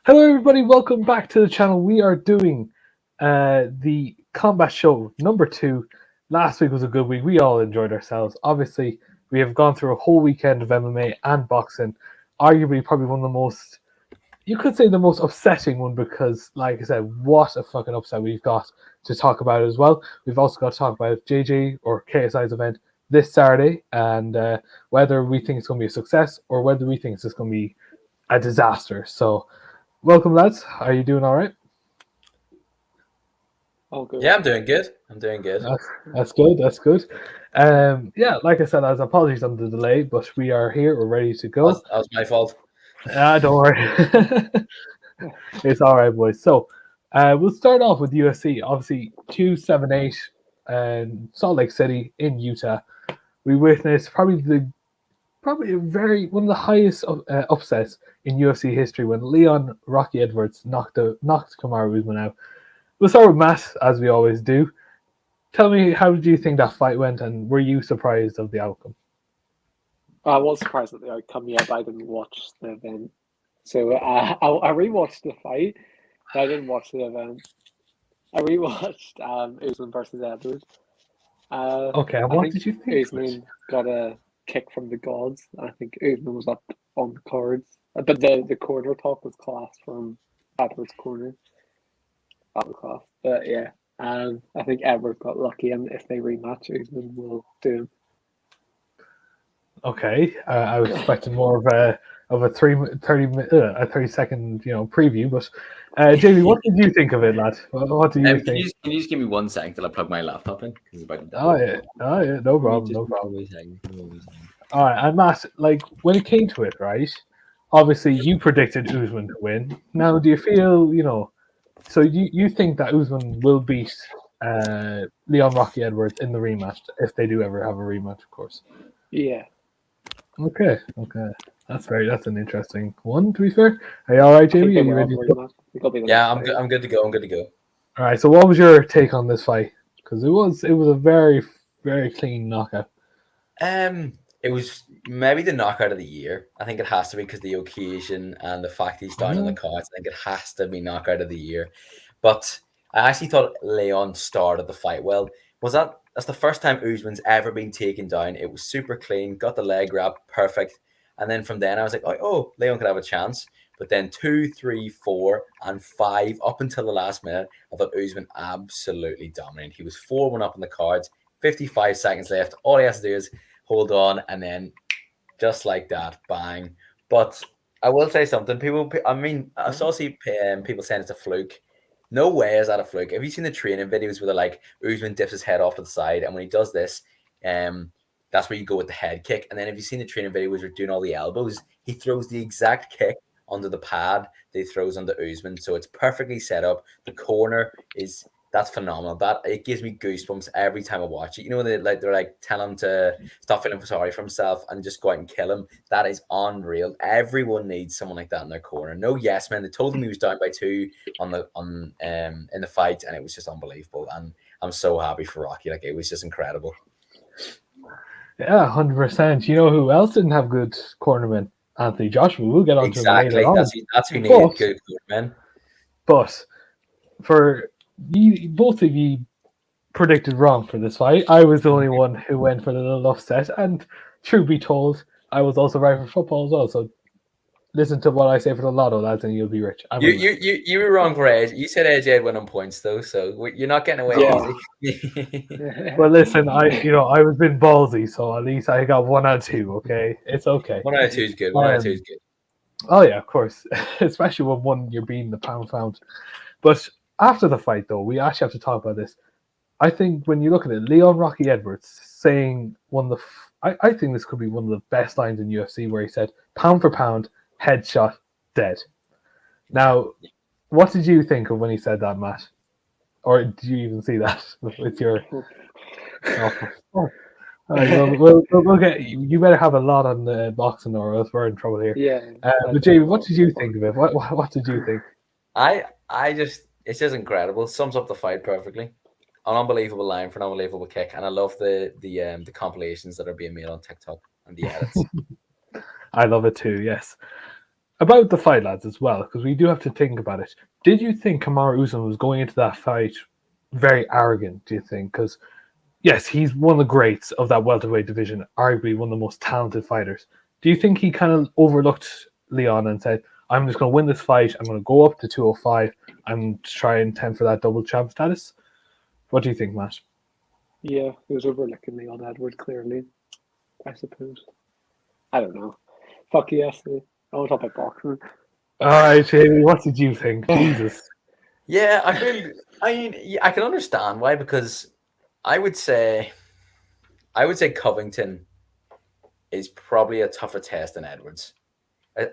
Hello everybody, welcome back to the channel. We are doing the combat show number 2. Last week was a good week. We all enjoyed ourselves. Obviously, we have gone through a whole weekend of MMA and boxing. Arguably probably one of the most, you could say the most upsetting one, because like I said, what a fucking upset we've got to talk about as well. We've also got to talk about JJ or KSI's event this Saturday, and whether we think it's going to be a success or whether we think it's just going to be a disaster. So welcome, lads. Are you doing all right? All good. Yeah, I'm doing good. That's good. That's good. Yeah, like I said, as apologies on the delay, but we are here. We're ready to go. That was my fault. Don't worry. It's all right, boys. So we'll start off with UFC. Obviously, 278 and Salt Lake City in Utah. We witnessed probably one of the highest upsets in UFC history when Leon Rocky Edwards knocked Kamaru Usman out. We'll start with Matt, as we always do. Tell me, how did you think that fight went, and were you surprised of the outcome? I was surprised at the outcome, yeah, but I didn't watch the event. So I rewatched the fight, but I didn't watch the event. I rewatched Usman versus Edwards. Okay, and what did you think? Usman got a kick from the gods. I think Usman was up on the cards. But the corner talk was class from Edwards' corner. That was class. But yeah, I think Edwards got lucky, and if they rematch, Usman will do him. Okay, I was expecting more of a 30-second preview, but Jamie, what did you think of it, lad? What do you think? Can you just give me 1 second till I plug my laptop in? It's about to die. Oh yeah, no problem. All right, and Matt, like when it came to it, right? Obviously, you predicted Usman to win. Now, do you feel So you think that Usman will beat Leon Rocky Edwards in the rematch if they do ever have a rematch, of course? Yeah. Okay. That's an interesting one, to be fair. Are you all right, Jamie? Are you ready to go? Yeah, I'm good to go. All right. So, what was your take on this fight? Because it was a very, very clean knockout. It was maybe the knockout of the year. I think it has to be because the occasion and the fact he's down on the cards. I think it has to be knockout of the year. But I actually thought Leon started the fight well. That's the first time Usman's ever been taken down. It was super clean, got the leg wrap, perfect. And then from then I was like, oh, Leon could have a chance. But then 2, 3, 4, and 5 up until the last minute, I thought Usman absolutely dominated. He was 4-1 up on the cards, 55 seconds left. All he has to do is hold on, and then just like that, bang. But I will say something. I saw people saying it's a fluke. No way is that a fluke. Have you seen the training videos where they're like, Usman dips his head off to the side, and when he does this, that's where you go with the head kick. And then have you seen the training video where they're doing all the elbows? He throws the exact kick onto the pad that he throws onto Usman. So it's perfectly set up. The corner that's phenomenal. It gives me goosebumps every time I watch it. They're like telling him to stop feeling sorry for himself and just go out and kill him. That is unreal. Everyone needs someone like that in their corner. No yes man. They told him he was down by 2 in the fight, and it was just unbelievable. And I'm so happy for Rocky. Like, it was just incredible. Yeah, 100%. You know who else didn't have good cornermen? Anthony Joshua. We'll get on to him later on. That's who needed good cornermen. But for both of you predicted wrong for this fight. I was the only one who went for the little offset, and truth be told, I was also right for football as well. So listen to what I say for the lotto, lads, and you'll be rich. You were wrong for AJ. You said AJ had won on points though, so you're not getting away easy. Well, listen, I was being ballsy, so at least I got 1 out of 2. Okay, it's okay. 1 out of 2 is good. 1 out of 2 is good. Oh yeah, of course, especially when one you're beating the pound. But after the fight, though, we actually have to talk about this. I think when you look at it, Leon Rocky Edwards saying I think this could be one of the best lines in UFC, where he said, "Pound for pound, headshot dead." Now, what did you think of when he said that, Matt? Or did you even see that with your? All right, we'll get. You better have a lot on the boxing, or else we're in trouble here. Yeah. But Jamie, what did you think of it? What did you think? It's just incredible. Sums up the fight perfectly. An unbelievable line for an unbelievable kick, and I love the compilations that are being made on TikTok and the edits. I love it too, yes. About the fight, lads, as well, because we do have to think about it. Did you think Kamaru Usman was going into that fight very arrogant, do you think? Because, yes, he's one of the greats of that welterweight division, arguably one of the most talented fighters. Do you think he kind of overlooked Leon and said, I'm just going to win this fight, I'm going to go up to 205, I'm try and tend for that double champ status? What do you think, Matt? Yeah, he was overlooking Leon Edwards clearly, I suppose. I don't know. Fuck yes, I want to talk about boxing. All right, Jamie, what did you think? Jesus. Yeah, I can understand why, because I would say Covington is probably a tougher test than Edwards.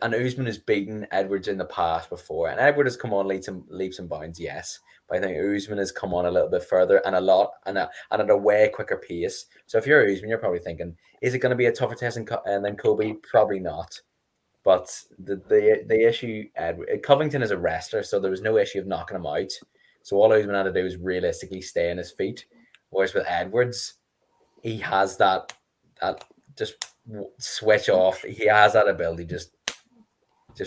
And Usman has beaten Edwards in the past before, and Edwards has come on leaps and bounds, yes. But I think Usman has come on a little bit further and at a way quicker pace. So if you're Usman, you're probably thinking, is it going to be a tougher test than Kobe? Probably not. But the issue, Covington is a wrestler, so there was no issue of knocking him out. So all Usman had to do was realistically stay on his feet. Whereas with Edwards, he has that just switch off. He has that ability just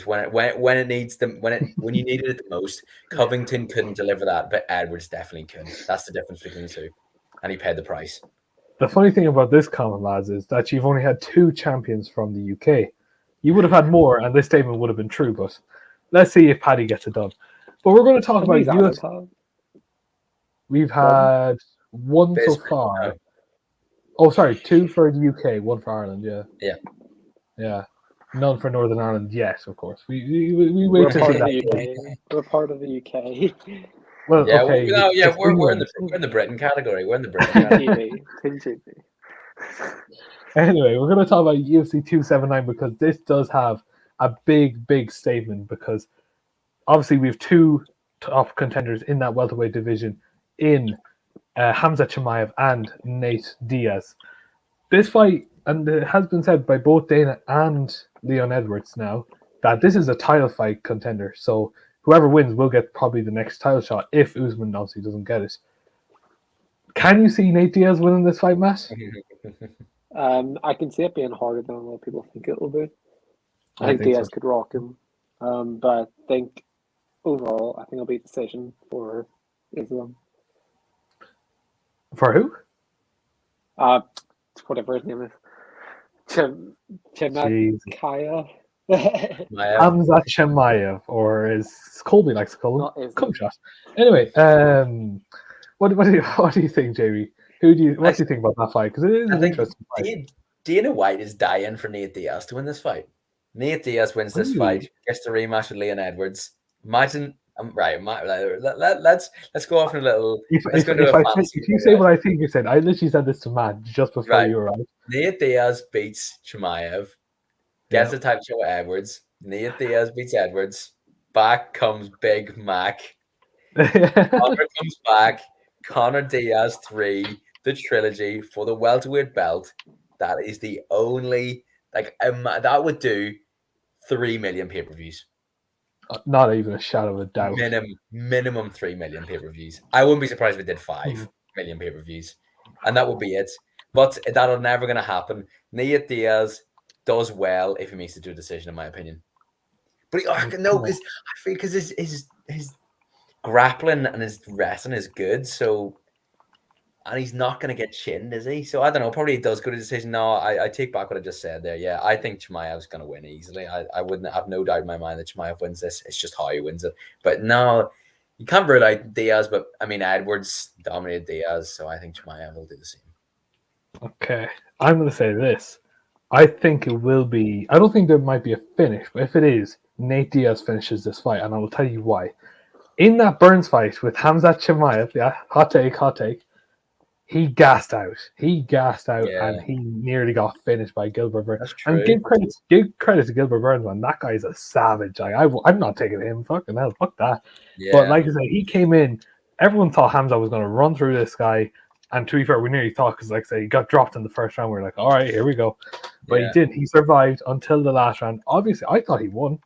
when it needs them, when you needed it the most. Covington couldn't deliver that, but Edwards definitely could. That's the difference between the two, and he paid the price. The funny thing about this comment, lads, is that you've only had 2 champions from the UK. You would have had more, and this statement would have been true, but let's see if Paddy gets it done. But we're going to talk about UFC. We've had one so far. Oh, sorry, 2 for the UK, 1 for Ireland, yeah. None for Northern Ireland yet, of course. We wait to see that. We're part of the UK. Well, yeah, okay. we're in the Britain category. We're in the Britain category. Anyway, we're going to talk about UFC 279 because this does have a big statement, because obviously we have 2 top contenders in that welterweight division in Hamza Chimaev and Nate Diaz. This fight, and it has been said by both Dana and Leon Edwards now, that this is a title fight contender. So whoever wins will get probably the next title shot if Usman obviously doesn't get it. Can you see Nate Diaz winning this fight, Matt? I can see it being harder than a lot of people think it will be. I think Diaz could rock him. But I think overall, I think it'll be a decision for Islam. For who? Whatever his name is. Chimaev. Hamza Chimaev, or as Colby likes to call him, cum shot. Anyway, what do you think, Jamie? What do you think about that fight? Because it is an interesting fight. Dana White is dying for Nate Diaz to win this fight. Nate Diaz wins this fight, gets the rematch with Leon Edwards. Imagine, let's go off in a little. If you say what I think you said, I literally said this to Matt just before you were out. Nate Diaz beats Chimaev, gets the title shot with Edwards. Nate Diaz beats Edwards. Back comes Big Mac. Conor comes back. Conor Diaz 3, the trilogy for the welterweight belt. That is the only that would do 3 million pay-per-views. Not even a shadow of a doubt. Minimum 3 million pay-per-views. I wouldn't be surprised if it did 5 million pay-per-views, and that would be it. But that'll never going to happen. Nate Diaz does well if he makes it to a decision, in my opinion. But because his grappling and his wrestling is good, so. And he's not going to get chinned, is he? So I don't know. Probably he does go to decision. No, I take back what I just said there. Yeah, I think Chimaev's going to win easily. I wouldn't have no doubt in my mind that Chimaev wins this. It's just how he wins it. But no, you can't rule out Diaz. But I mean, Edwards dominated Diaz, so I think Chimaev will do the same. Okay, I'm going to say this. I think it will be. I don't think there might be a finish, but if it is, Nate Diaz finishes this fight, and I will tell you why. In that Burns fight with Hamza Chimaev, hot take. He gassed out, and he nearly got finished by Gilbert Burns. And give credit to Gilbert Burns, man. That guy's a savage. I'm not taking him. Fucking hell, fuck that. Yeah. But like I said, he came in. Everyone thought Hamza was going to run through this guy, and to be fair, we nearly thought, because like I say, he got dropped in the first round. We were like, all right, here we go. But he didn't. He survived until the last round. Obviously, I thought he won.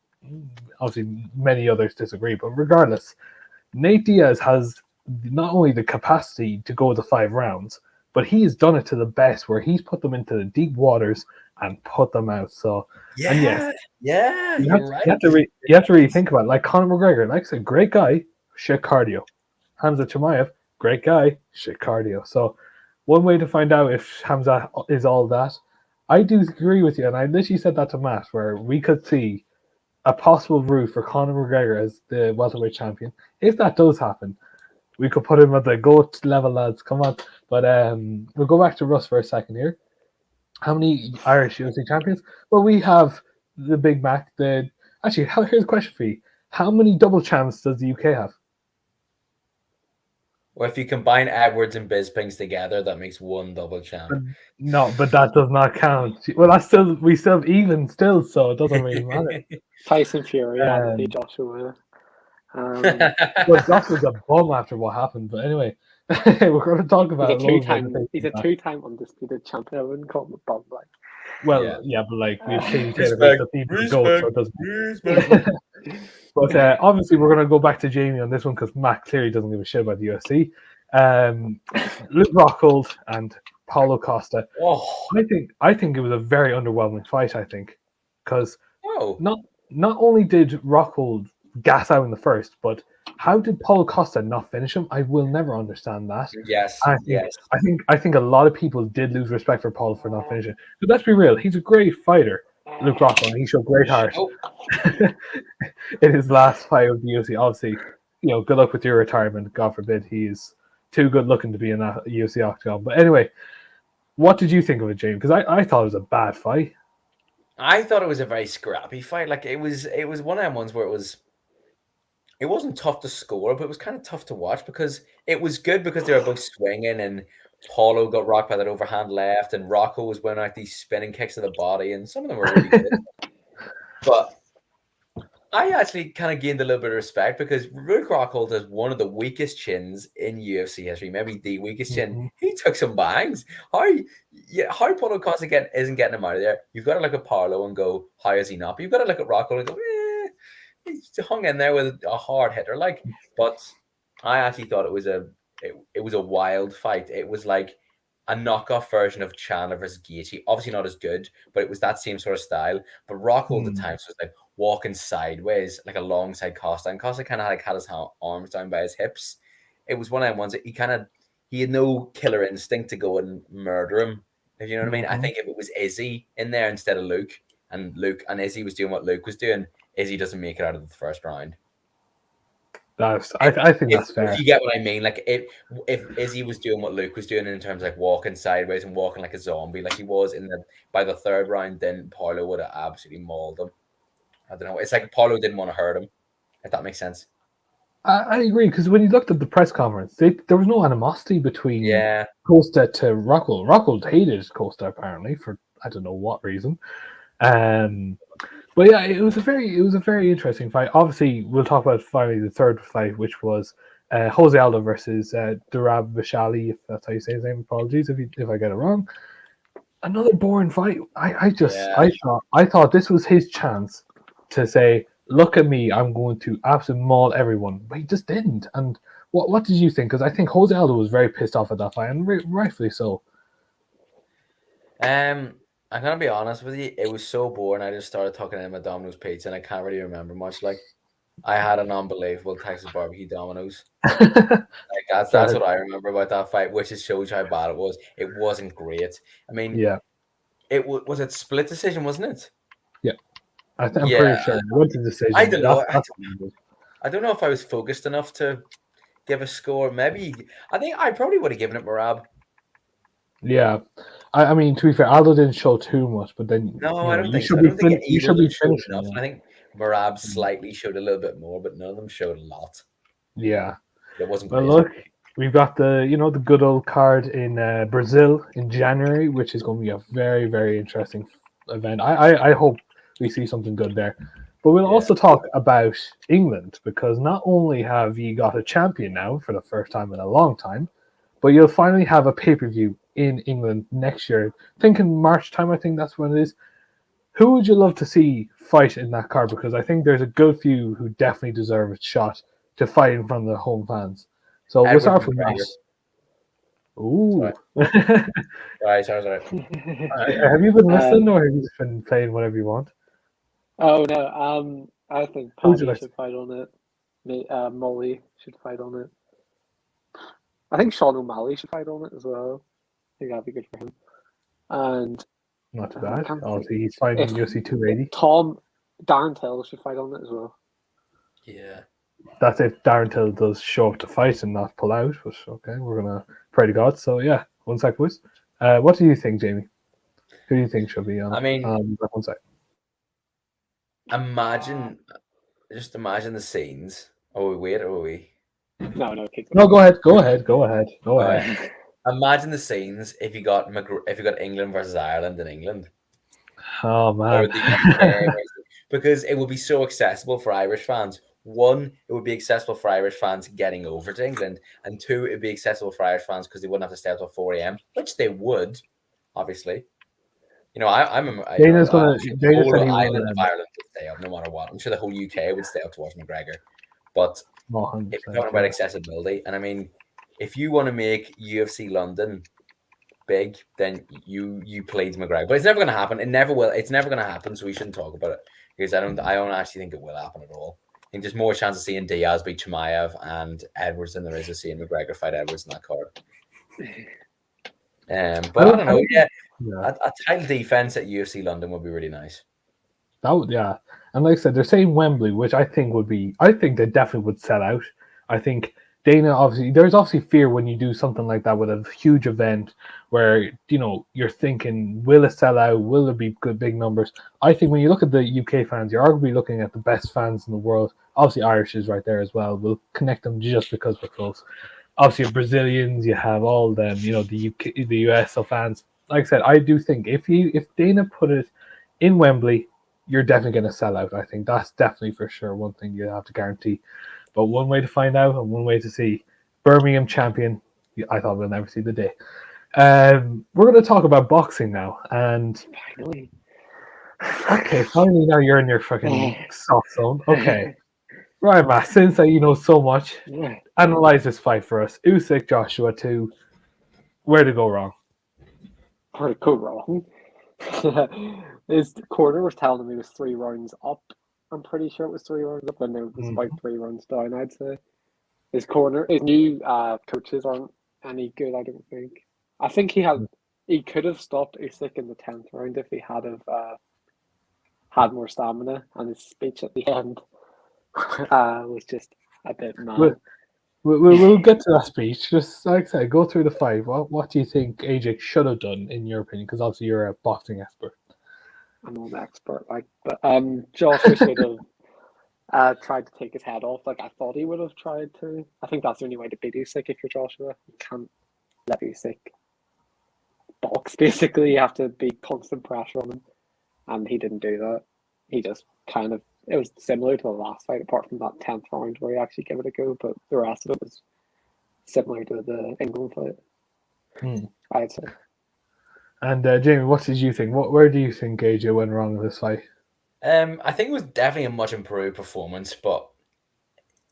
Obviously, many others disagree, but regardless, Nate Diaz has not only the capacity to go the 5 rounds, but he has done it to the best, where he's put them into the deep waters and put them out. So, Yeah, and yes, you're right. you have to really think about it. Like Conor McGregor, like I said, great guy, shit cardio. Hamza Chimaev, great guy, shit cardio. So, one way to find out if Hamza is all that, I do agree with you, and I literally said that to Matt, where we could see a possible route for Conor McGregor as the welterweight champion. If that does happen, we could put him at the GOAT level, lads. Come on. But we'll go back to Russ for a second here. How many Irish UFC champions? Well, we have the Big Mac. Here's a question for you. How many double champs does the UK have? Well, if you combine Edwards and Bispings together, that makes one double champ. No, but that does not count. Well, we still have even still, so it doesn't really matter. Tyson Fury, Anthony Joshua. Well, Joshua's a bum after what happened, but anyway, we're going to talk about he's a two-time undisputed champion. I wouldn't call him a bum, like. Well, yeah, but like we've Katie Taylor, who's the people's GOAT, so it doesn't. But obviously, we're going to go back to Jamie on this one because Matt clearly doesn't give a shit about the UFC. Luke Rockhold and Paulo Costa. Oh, I think it was a very underwhelming fight. I think because oh, not only did Rockhold gas out in the first, but how did Paulo Costa not finish him? I will never understand that. yes, I think a lot of people did lose respect for Paulo for not finishing. But let's be real, he's a great fighter, Luke Rockhold. He showed great heart in his last fight with the UFC. Obviously, good luck with your retirement. God forbid he's too good looking to be in that UFC octagon. But anyway, what did you think of it, James? Because I thought it was a bad fight. I thought it was a very scrappy fight. Like it was one of them ones where it wasn't tough to score, but it was kind of tough to watch because it was good because they were both swinging and Paulo got rocked by that overhand left and Rocco was winning out these spinning kicks to the body and some of them were really good. But I actually kind of gained a little bit of respect because Luke Rockhold has one of the weakest chins in UFC history, maybe the weakest chin. Mm-hmm. He took some bangs. How Paulo Costa isn't getting him out of there? You've got to look at Paulo and go, how is he not? But you've got to look at Rockhold and go, he's hung in there with a hard hitter. But I actually thought it was a wild fight. It was like a knockoff version of Chandler versus Gaethje. Obviously not as good, but it was that same sort of style. But Rockhold at times was like walking sideways, like alongside Costa, and Costa kind of had his arms down by his hips. It was one of them ones that he had no killer instinct to go and murder him. If you know what I mean. I think if it was Izzy in there instead of Luke, and Izzy was doing what Luke was doing, Izzy doesn't make it out of the first round. I think that's fair. If you get what I mean, like if Izzy was doing what Luke was doing in terms of like walking sideways and walking like a zombie, like he was by the third round, then Paulo would have absolutely mauled him. I don't know. It's like Paulo didn't want to hurt him, if that makes sense. I agree because when you looked at the press conference, there was no animosity between Costa to Rockhold. Rockhold hated Costa apparently for I don't know what reason. But yeah, it was a very interesting fight. Obviously, we'll talk about finally the third fight, which was Jose Aldo versus Dvalishvili, if that's how you say his name. Apologies if I get it wrong. Another boring fight. I thought this was his chance to say, "Look at me, I'm going to absolutely maul everyone," but he just didn't. And what did you think? Because I think Jose Aldo was very pissed off at that fight, and rightfully so. I'm gonna be honest with you. It was so boring. I just started talking about Domino's Pizza, and I can't really remember much. Like, I had an unbelievable Texas barbecue Domino's. That's what I remember about that fight, which just shows you how bad it was. It wasn't great. I mean, it was it split decision, wasn't it? Yeah, I'm pretty sure it was a decision. I don't know. I don't know if I was focused enough to give a score. Maybe I think I probably would have given it Merab. Yeah, I mean, to be fair, Aldo didn't show too much, but then I don't think so. I don't think you should be showed enough. I think Merab slightly showed a little bit more, but none of them showed a lot. Yeah, it wasn't. Well, look, we've got the good old card in Brazil in January, which is going to be a very, very interesting event. I hope we see something good there. But we'll also talk about England because not only have you got a champion now for the first time in a long time, but you'll finally have a pay-per-view in England next year. I think in March time, I think that's when it is. Who would you love to see fight in that card? Because I think there's a good few who definitely deserve a shot to fight in front of the home fans. So we'll start from Matt. Ooh. Sorry. Have you been listening or have you just been playing whatever you want? Oh no, I think Who'd you Paddy like should fight on it. Molly should fight on it. I think Sean O'Malley should fight on it as well. I think that'd be good for him. And Not too I bad. can't Obviously, think he's fighting if UFC 280. Darren Till should fight on it as well. Yeah. That's if Darren Till does show up to fight and not pull out. But okay, we're gonna pray to God. So yeah, one sec, boys. What do you think, Jamie? Who do you think should be on? I mean, one sec. Just imagine the scenes. Oh, wait, are we? No, keep No, going. go ahead. Alright. Imagine the scenes if you got England versus Ireland in England, Oh or man. the UK, because it would be so accessible for Irish fans. One, it would be accessible for Irish fans getting over to England, and two, it would be accessible for Irish fans because they wouldn't have to stay up till 4 a.m., which they would, obviously. You know, Dana's the whole said he island will. of Ireland would stay up no matter what. I'm sure the whole UK would stay up to watch McGregor. But if you're talking about accessibility, and I mean, if you want to make UFC London big, then you plead McGregor. But it's never going to happen. It never will. It's never going to happen. So we shouldn't talk about it because I don't actually think it will happen at all. I think there's more chance of seeing Diaz beat Chimaev and Edwards than there is of seeing McGregor fight Edwards in that card. But I don't know. Yeah. A title defense at UFC London would be really nice. That would, yeah. And like I said, they're saying Wembley, which I think they definitely would sell out. I think Dana, there's obviously fear when you do something like that with a huge event where, you're thinking, will it sell out? Will there be good big numbers? I think when you look at the UK fans, you're arguably looking at the best fans in the world. Obviously, Irish is right there as well. We'll connect them just because we're close. Obviously, Brazilians, you have all them, the UK, the US fans. Like I said, I do think if Dana put it in Wembley, you're definitely going to sell out. I think that's definitely for sure one thing you have to guarantee. But one way to find out and one way to see Birmingham champion, I thought we'll never see the day. We're going to talk about boxing now. And finally, finally now you're in your fucking soft zone. Okay. Right, Matt, since you know so much, analyze this fight for us. Usyk Joshua 2. Where to go wrong? Where to go wrong? His corner was telling him he was 3 rounds up. I'm pretty sure it was 3 rounds up, and it was about 3 rounds down, I'd say. His new coaches aren't any good, I don't think. I think he could have stopped Usyk in the 10th round if he had more stamina, and his speech at the end was just a bit mad. We'll get to that speech. Just like I said, go through the fight. What do you think AJ should have done, in your opinion? Because obviously you're a boxing expert. I'm not an expert, but Joshua should have tried to take his head off. Like I thought he would have tried to. I think that's the only way to beat Usyk if you're Joshua. You can't let Usyk box. Basically, you have to be constant pressure on him, and he didn't do that. He just it was similar to the last fight, apart from that 10th round where he actually gave it a go, but the rest of it was similar to the England fight, I'd say. And Jamie, what did you think? Where do you think AJ went wrong in this fight? I think it was definitely a much improved performance, but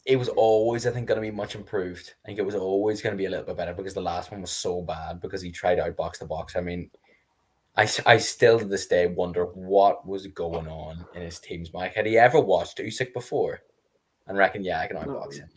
it was always, I think, going to be much improved. I think it was always going to be a little bit better because the last one was so bad because he tried to outbox the box. I mean, I still to this day wonder what was going on in his team's mind. Had he ever watched Usyk before? And reckon, yeah, I can outbox him.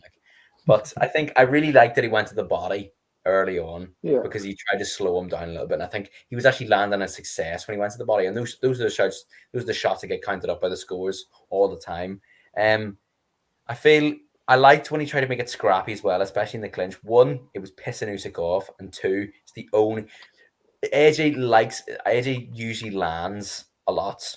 But I think I really liked that he went to the body early on because he tried to slow him down a little bit. And I think he was actually landing a success when he went to the body. And those are the shots, those are the shots that get counted up by the scores all the time. I feel I liked when he tried to make it scrappy as well, especially in the clinch. One, it was pissing Usyk off, and two, it's the only AJ usually lands a lot.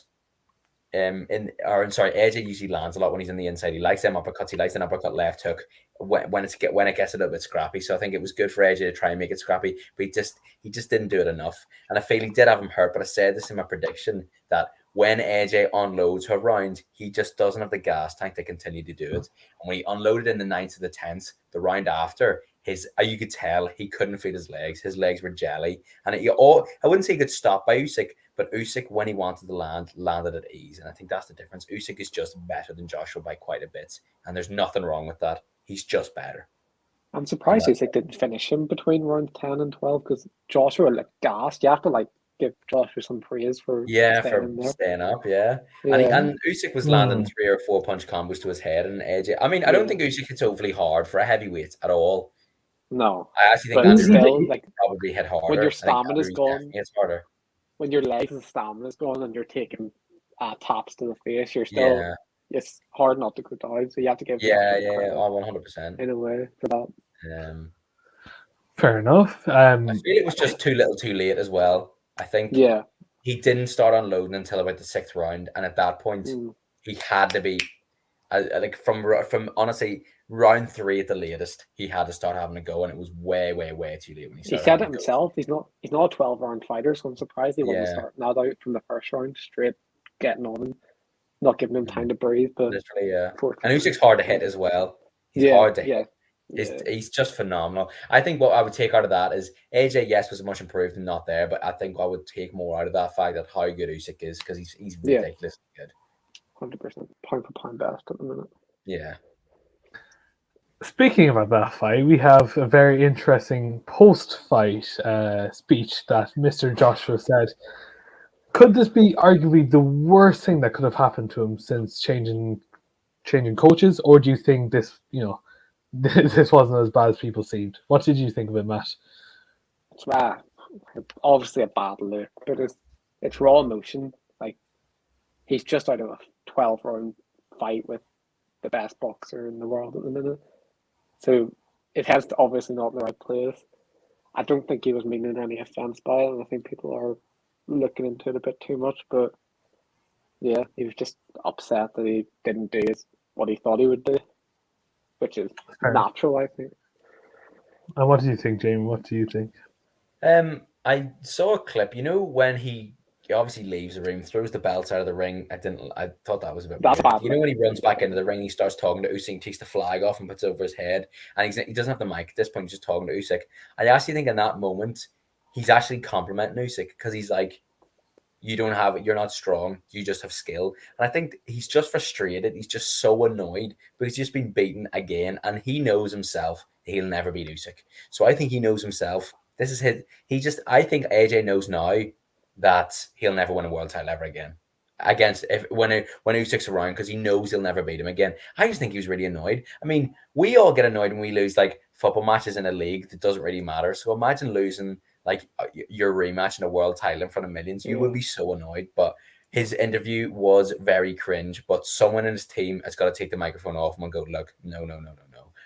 AJ usually lands a lot when he's in the inside. He likes them uppercuts. He likes an uppercut left hook when it gets a little bit scrappy. So I think it was good for AJ to try and make it scrappy, but he just didn't do it enough. And I feel he did have him hurt. But I said this in my prediction that when AJ unloads her round, he just doesn't have the gas tank to continue to do it. And when he unloaded in the 9th to the 10th, the round after, you could tell he couldn't feel his legs. His legs were jelly. And I wouldn't say he could stop by Usyk, but Usyk, when he wanted to landed at ease. And I think that's the difference. Usyk is just better than Joshua by quite a bit. And there's nothing wrong with that. He's just better. I'm surprised Usyk didn't finish him between round 10 and 12 because Joshua looked gassed. You have to like give Joshua some praise for Yeah, staying for in there. staying up, yeah. Yeah. And Usyk was landing 3 or 4 punch combos to his head and AJ. I mean, I don't think Usyk hits overly hard for a heavyweight at all. No. I actually think But Andy still, Ruiz like probably hit harder. when your I think stamina's Andy Ruiz gone, definitely hits harder. when your legs and stamina's gone and you're taking taps to the face, you're still it's hard not to go down. So you have to give Yeah, credit 100%. in a way for that. Fair enough. I feel it was just too little, too late as well. I think he didn't start unloading until about the 6th round, and at that point, he had to be like from honestly round 3 at the latest. He had to start having a go, and it was way, way, way too late when he started. He said it himself. He's not a 12-round fighter, so I'm surprised he wasn't starting that out from the first round, straight getting on him, not giving him time to breathe. But literally, and Usyk's hard to hit as well. He's hard to hit. He's just phenomenal. I think what I would take out of that is AJ, yes, was much improved and not there, but I think I would take more out of that fact that how good Usyk is because he's ridiculously good. 100%, pound for pound best at the minute. Yeah. Speaking about that fight, we have a very interesting post-fight speech that Mr. Joshua said. Could this be arguably the worst thing that could have happened to him since changing coaches, or do you think this, this wasn't as bad as people seemed? What did you think of it, Matt? It's obviously a bad look, but it's raw emotion. Like he's just out of a 12-round fight with the best boxer in the world at the minute, so it has obviously not in the right place. I don't think he was meaning any offense by it, and I think people are looking into it a bit too much. But yeah, he was just upset that he didn't do what he thought he would do, which is natural, I think. And what do you think, Jamie? What do you think? I saw a clip. When he obviously leaves the ring, throws the belts out of the ring. I thought that was a bit weird. Bad. When he runs back into the ring, he starts talking to Usyk, takes the flag off and puts it over his head, and he doesn't have the mic at this point. He's just talking to Usyk. I actually think in that moment he's actually complimenting Usyk because he's like, you're not strong, you just have skill. And I think he's just frustrated. He's just so annoyed because he's just been beaten again, and he knows himself he'll never beat Usyk. So I think he knows himself. This is his. I think AJ knows now that he'll never win a world title ever again when Usyk's around because he knows he'll never beat him again. I just think he was really annoyed. I mean, we all get annoyed when we lose like football matches in a league that doesn't really matter. So imagine losing like your rematch in a world title in front of millions. You would be so annoyed. But his interview was very cringe. But someone in his team has got to take the microphone off him and go, look, no.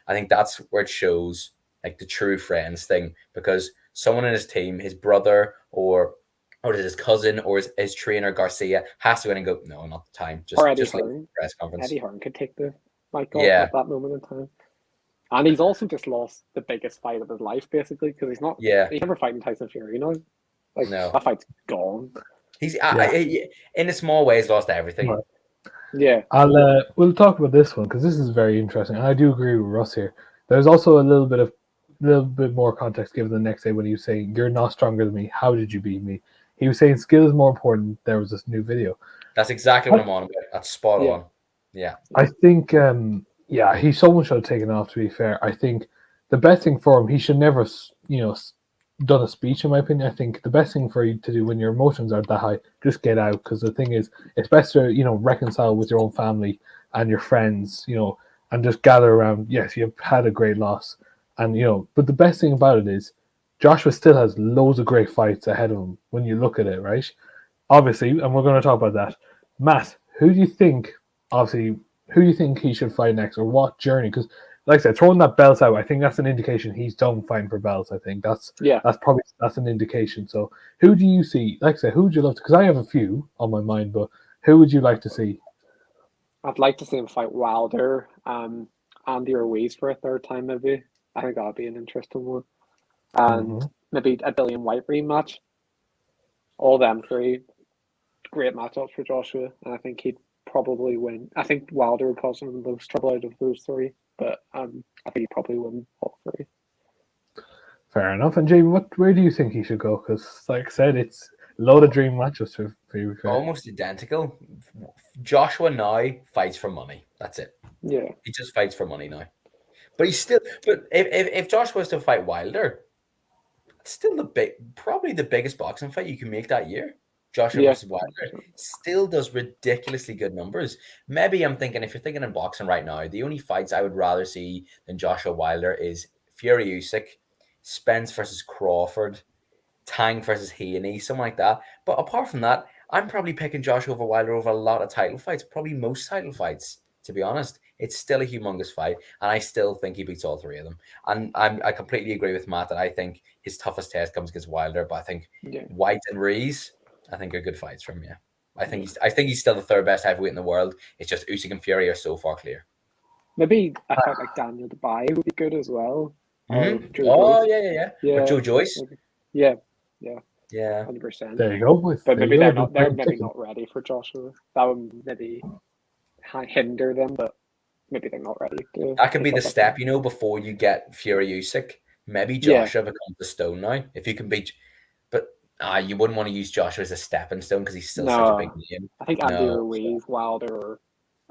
I think that's where it shows like the true friends thing, because someone in his team, his brother or his cousin or his trainer Garcia has to go in and go, no, not the time. Just like press conference. Eddie Hearn could take the mic off at that moment in time. And he's also just lost the biggest fight of his life, basically, because he's never fighting Tyson Fury, that fight's gone. He's in a small way, he's lost everything. Right. Yeah. We'll talk about this one because this is very interesting, and I do agree with Russ here. There's also a little bit more context given the next day when he was saying, "You're not stronger than me. How did you beat me?" He was saying skill is more important. There was this new video. That's exactly what I'm on about. That's spot on. Yeah. I think, someone should have taken off, to be fair. I think the best thing for him, he should never, done a speech, in my opinion. I think the best thing for you to do when your emotions are that high, just get out. Because the thing is, it's best to, reconcile with your own family and your friends, and just gather around. Yes, you've had a great loss. And, but the best thing about it is, Joshua still has loads of great fights ahead of him when you look at it, right? Obviously, and we're going to talk about that. Matt, who do you think he should fight next, or what journey? Because, like I said, throwing that belt out, I think that's an indication he's done fighting for belts. I think that's an indication. So, who do you see? Like I said, who would you love to? Because I have a few on my mind, but who would you like to see? I'd like to see him fight Wilder, Andy Ruiz for a third time, maybe. I think that'd be an interesting one. And maybe a Dillian White rematch. All them three, great matchups for Joshua, and I think he'd probably win. I think Wilder would cause him the most trouble out of those three, but I think he'd probably win all three. Fair enough. And Jamie, where do you think he should go? Because, like I said, it's a load of dream matchups for you. Almost identical. Joshua now fights for money. That's it. Yeah. He just fights for money now. But he's still. But if Josh was to fight Wilder, it's still probably the biggest boxing fight you can make that year. Joshua Yeah, versus Wilder 100%. still does ridiculously good numbers. Maybe I'm thinking, if you're thinking in boxing right now, the only fights I would rather see than Joshua Wilder is Fury Usyk, Spence versus Crawford, Tank versus Haney, something like that. But apart from that, I'm probably picking Joshua over Wilder over a lot of title fights, probably most title fights, to be honest. It's still a humongous fight, and I still think he beats all three of them. And I completely agree with Matt that I think his toughest test comes against Wilder, but I think White and Rees, I think are good fights from you. I think he's still the third best heavyweight in the world. It's just Usyk and Fury are so far clear. Maybe a fight like Daniel Dubai would be good as well. Mm-hmm. Joe Joyce. Yeah. With Joe Joyce. Yeah. 100%. There you go, boys. But maybe they're maybe not ready for Joshua. That would maybe hinder them, but maybe they're not ready. That could be the step, before you get Fury Usyk. Maybe Joshua becomes the stone now. If you can beat, but you wouldn't want to use Joshua as a stepping stone because he's still such a big name. I think Andy Ruiz, Wilder,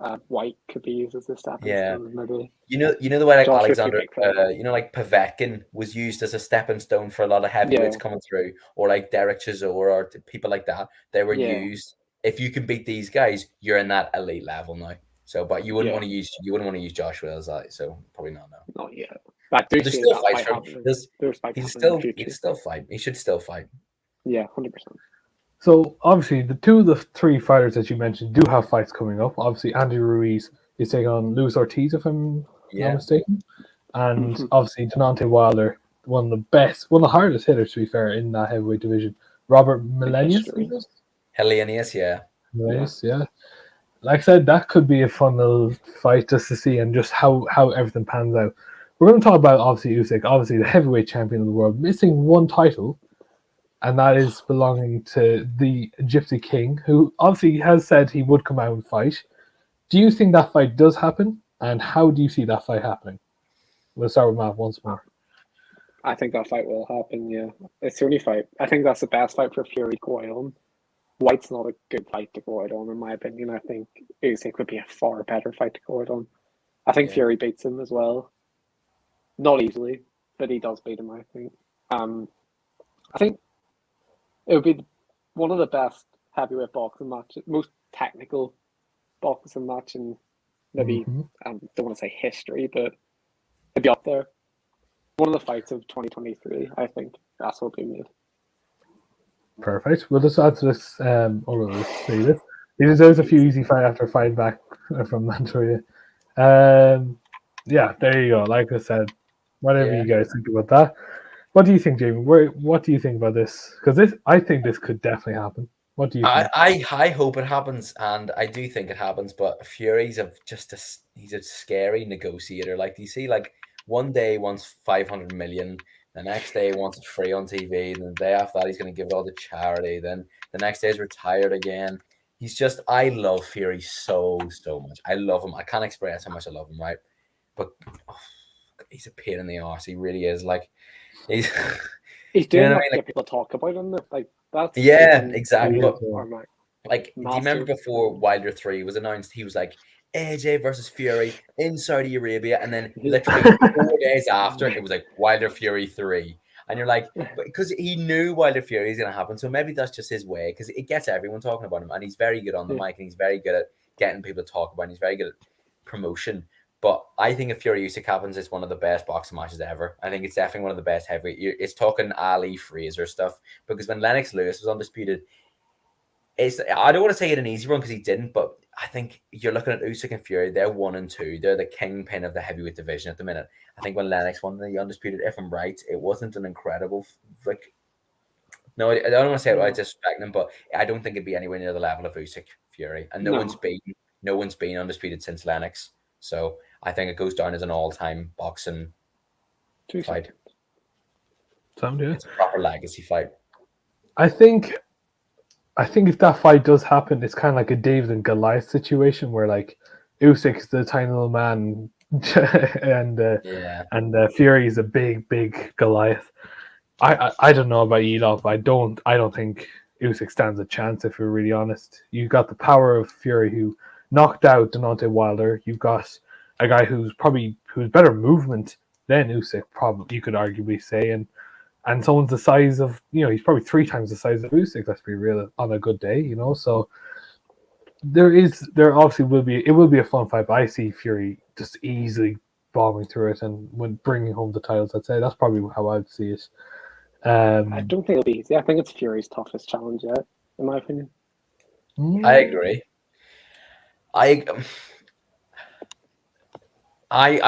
or White could be used as a stepping stone. Maybe. You know the way like Alexander, like Povetkin was used as a stepping stone for a lot of heavyweights coming through, or like Derek Chisora or people like that. They were used. If you can beat these guys, you're in that elite level now. So, but you wouldn't want to use Joshua as that. So probably not now. Not yet. But there's still fights for him. He'll still fight. He should still fight. Yeah, 100%. So obviously, the two of the three fighters that you mentioned do have fights coming up. Obviously, Andy Ruiz is taking on Luis Ortiz, if I'm not mistaken, and obviously Deontay Wilder, one of the hardest hitters, to be fair, in that heavyweight division. Robert Melenius. Helenius, yeah. Like I said, that could be a fun little fight just to see and just how everything pans out. We're going to talk about obviously Usyk, obviously the heavyweight champion of the world, missing one title. And that is belonging to the Gypsy King, who obviously has said he would come out and fight. Do you think that fight does happen? And how do you see that fight happening? We'll start with Matt once more. I think that fight will happen, yeah. It's the only fight. I think that's the best fight for Fury to go out on. White's not a good fight to go out on, in my opinion. I think Usyk would be a far better fight to go out on. I think Fury beats him as well. Not easily, but he does beat him, I think. I think it would be one of the best heavyweight boxing matches, most technical boxing match in maybe, I don't want to say history, but it'd be up there. One of the fights of 2023, I think. That's what we made. Perfect. We'll just add to this, or we'll just say this. There's a few easy fights after fighting back from Manchuria. Yeah, there you go. Like I said, whatever you guys think about that. What do you think, Jamie? What do you think about this? Because I think this could definitely happen. What do you think? I hope it happens, and I do think it happens. But Fury's he's a scary negotiator. Like, do you see, like, one day he wants 500 million, the next day he wants it free on TV, and the day after that he's going to give it all to charity. Then the next day he's retired again. I love Fury so much. I love him. I can't express how much I love him, right? But he's a pain in the arse. He really is. Like, he's doing what like, people talk about him. Like, that's exactly. But, like, do you remember before Wilder 3 was announced? He was like, AJ versus Fury in Saudi Arabia, and then literally 4 days after, it was like Wilder Fury 3. And you're like, because he knew Wilder Fury is going to happen, so maybe that's just his way, because it gets everyone talking about him, and he's very good on the mic, and he's very good at getting people to talk about him. He's very good at promotion. But I think if Fury Usyk happens, it's one of the best boxing matches ever. I think it's definitely one of the best heavyweight. It's talking Ali, Fraser stuff, because when Lennox Lewis was undisputed, I don't want to say it an easy run because he didn't, but I think you're looking at Usyk and Fury. They're 1 and 2. They're the kingpin of the heavyweight division at the minute. I think when Lennox won the undisputed, if I'm right, it wasn't an incredible No, I don't want to say it. I disrespect him, but I don't think it'd be anywhere near the level of Usyk Fury, and no one's been undisputed since Lennox. So I think it goes down as an all-time boxing fight. It's a proper legacy fight. I think if that fight does happen, it's kind of like a David and Goliath situation where like Usyk is the tiny little man and Fury is a big Goliath. I don't know about you, but I don't think Usyk stands a chance, if we're really honest. You've got the power of Fury, who knocked out Deontay Wilder. You've got a guy who who's better movement than Usyk, probably you could arguably say, and someone's the size of, he's probably 3 times the size of Usyk. Let's be real, on a good day, So there obviously will be a fun fight, but I see Fury just easily bombing through it and when bringing home the titles. I'd say that's probably how I'd see it. I don't think it'll be easy. I think it's Fury's toughest challenge yet, in my opinion. I agree. I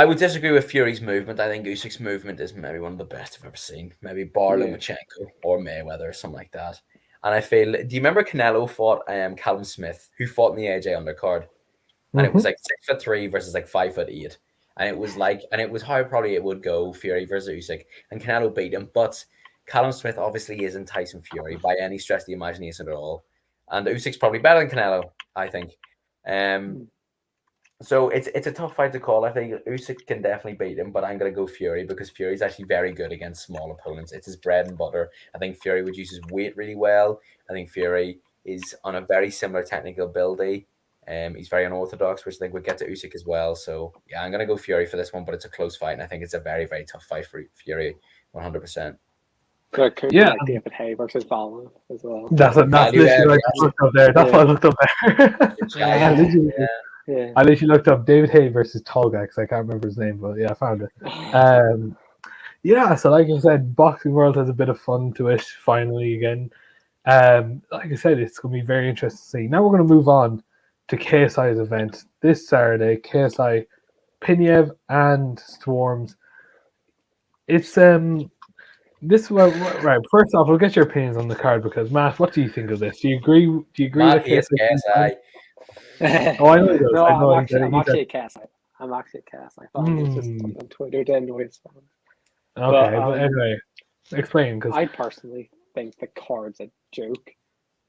would disagree with Fury's movement. I think Usyk's movement is maybe one of the best I've ever seen. Maybe bar Lomachenko or Mayweather or something like that. And I feel, do you remember Canelo fought Callum Smith, who fought in the AJ undercard? And it was like 6'3" versus like 5'8". And it was how probably it would go, Fury versus Usyk. And Canelo beat him. But Callum Smith obviously isn't Tyson Fury by any stretch of the imagination at all. And Usyk's probably better than Canelo, I think. So it's a tough fight to call. I think Usyk can definitely beat him, but I'm going to go Fury because Fury's actually very good against small opponents. It's his bread and butter. I think Fury would use his weight really well. I think Fury is on a very similar technical ability. He's very unorthodox, which I think would get to Usyk as well. So, yeah, I'm going to go Fury for this one, but it's a close fight, and I think it's a very, very tough fight for Fury, 100%. So it could be like David Hay versus Paulo as well. That's literally what I looked up there. That's what I looked up there. I literally looked up David Hay versus tall guy because I can't remember his name, but yeah, I found it. So like I said, boxing world has a bit of fun to it finally again. Like I said, it's going to be very interesting to see. Now we're going to move on to KSI's event this Saturday. KSI, Pinev and Swarms. It's this one, right. First off, we'll get your opinions on the card because Matt, what do you think of this? Do you agree? Matt hates KSI. Oh, I know. No, I'm actually a KSI. I'm actually a KSI. I thought it was just on Twitter to annoy his fans. Okay, but anyway, explain. Because I personally think the card's a joke.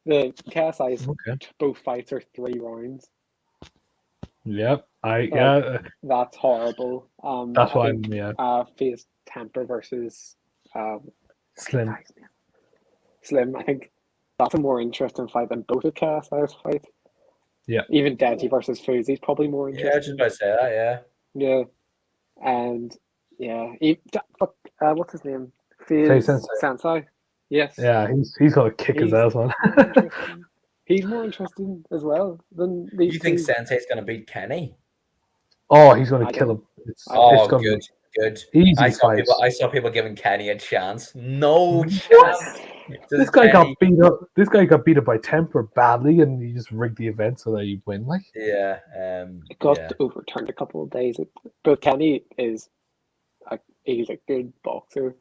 The KSI's both fights are 3 rounds. Yep, that's horrible. That's why I'm faced Temper versus Slim. Slim. I think that's a more interesting fight than both of KSI's fights. Yeah. Even Deji versus Fuzi is probably more interesting. Yeah, I was just about to say that. Yeah. And what's his name? Faye Sensei. Yes. Yeah, he's gonna kick his ass, man. He's more interesting as well than these. You think Sensei's gonna beat Kenny? Oh, he's gonna kill him. It's good. Easy I saw people giving Kenny a chance. No chance. This guy got beat up. This guy got beat up by Temper badly, and he just rigged the event so that he win. Like, it got overturned a couple of days. But Kenny he's a good boxer.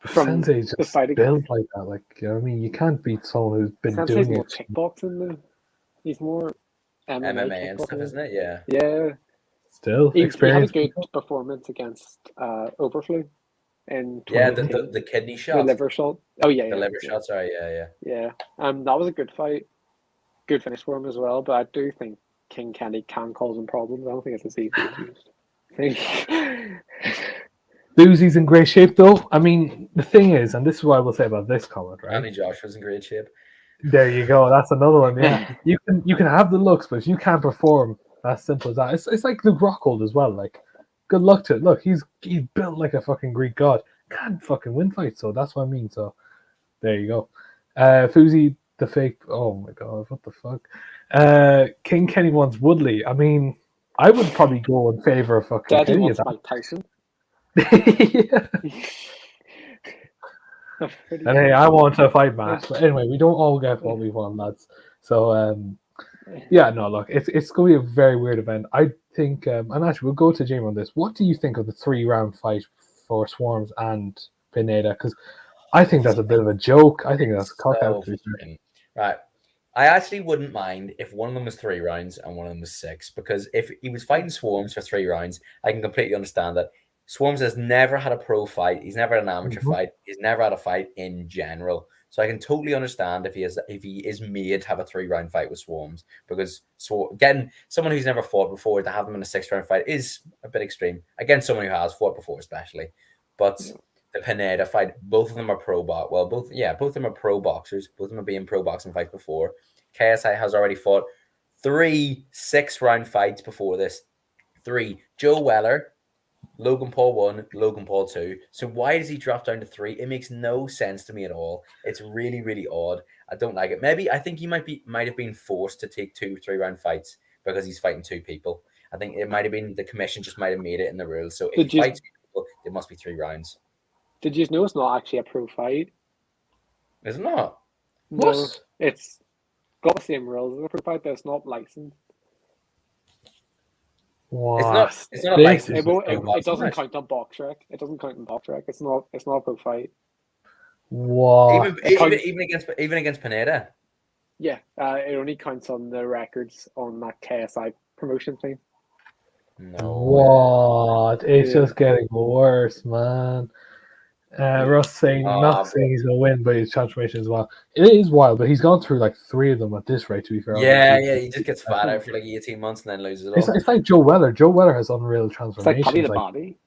Sensei's just built like that. Like, you know what I mean? You can't beat someone who's been Sensei's doing more kickboxing though. He's more MMA and stuff, isn't it? Yeah. Yeah. Still, he had a good performance against Overflow. The kidney shot, the liver shot. Oh yeah, the liver shot. Sorry, yeah. That was a good fight, good finish for him as well. But I do think King Kenny can cause him problems. I don't think it's as easy as used. Uzi's in great shape, though. I mean, the thing is, and this is what I will say about this comment, right? Anthony Joshua's in great shape. There you go. That's another one. Yeah, you can have the looks, but if you can't perform, that's simple as that. It's like Luke Rockhold as well. Like, good luck to it. Look, he's built like a fucking Greek god. Can't fucking win fights, so that's what I mean. So there you go. Fuzi the fake. Oh my god, what the fuck? King Kenny wants Woodley. I mean, I would probably go in favor of fucking Daddy Kenny. wants Mike Tyson. And hey, I want to fight Matt. But anyway, we don't all get what we want, lads. So look, it's going to be a very weird event. I think, and actually, we'll go to Jamie on this. What do you think of the 3-round fight for Swarms and Pineda? Because I think that's a bit of a joke. I think that's a cock out. Right. I actually wouldn't mind if one of them was 3 rounds and one of them was 6, because if he was fighting Swarms for 3 rounds, I can completely understand that. Swarms has never had a pro fight. He's never had an amateur fight. He's never had a fight in general. So I can totally understand if he is made to have a 3-round fight with Swarms, because getting someone who's never fought before to have them in a 6-round fight is a bit extreme. Against someone who has fought before, especially. But the Pineda fight, both of them are both of them are pro boxers. Both of them have been in pro boxing fights before. KSI has already fought 3 6-round fights before this. 3. Joe Weller, Logan Paul 1, Logan Paul 2. So why does he drop down to 3? It makes no sense to me at all. It's really, really odd. I don't like it. Maybe I think he might have been forced to take 2 3-round fights because he's fighting 2 people. I think it might have been the commission just might have made it in the rules. So if he fights 2 people, it must be 3 rounds. Did you know it's not actually a pro fight? Is it not? No, What? it's got the same rules as a pro fight, but it's not licensed. What? It's not a license. It doesn't count on BoxRec. It doesn't count on BoxRec. It's not a pro fight. What? Even against Pineda. Yeah, it only counts on the records on that KSI promotion thing. No. What? It's just getting worse, man. Russ saying not saying he's gonna win, but his transformation as well. It is wild, but he's gone through like 3 of them at this rate. To be fair, Yeah, he just gets fat out for like 18 months and then loses it all. It's like Joe Weller. Joe Weller has unreal transformations. It's like Paddy the Body.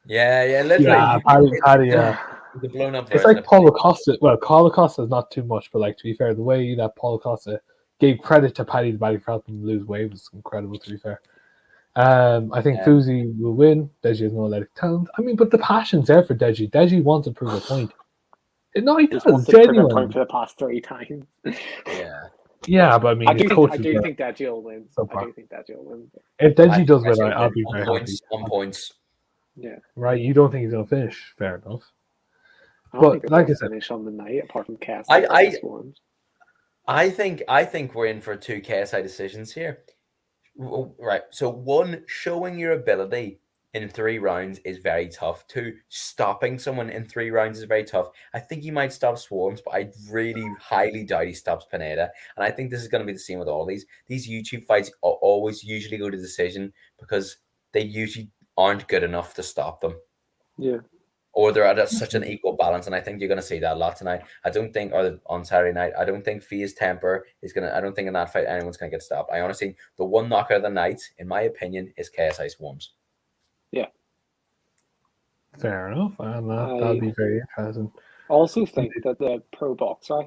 Yeah, literally. Yeah, Paddy, yeah. The blown up. It's like Paulo Costa. Well, Paulo Costa is not too much, but like to be fair, the way that Paulo Costa gave credit to Paddy the Body for helping him lose weight was incredible. To be fair, I think Fuzi will win. Deji has no athletic talent. I mean, but the passion's there for Deji. Deji wants to prove a point. No, he does. Genuine. Point for the past 3 times. Yeah, but I mean, I do think Deji will win. I do think Deji will win. If Deji does win, I'll be very happy. On points. Yeah. Right. You don't think he's gonna finish? Fair enough. But like I said, finish on the night apart from KSI. I think we're in for 2 KSI decisions here. Right. So 1, showing your ability in 3 rounds is very tough. 2, stopping someone in 3 rounds is very tough. I think he might stop Swarms, but I really highly doubt he stops Pineda. And I think this is going to be the same with all these. These YouTube fights always usually go to decision because they usually aren't good enough to stop them. Yeah. Or they're at such an equal balance, and I think you're going to see that a lot tonight. I don't think, or on Saturday night, I don't think Fia's temper is going to, I don't think in that fight anyone's going to get stopped. I honestly, the one knockout of the night, in my opinion, is KSI Swarms. Yeah. Fair enough. And that'll be very interesting. I also think that the pro boxer,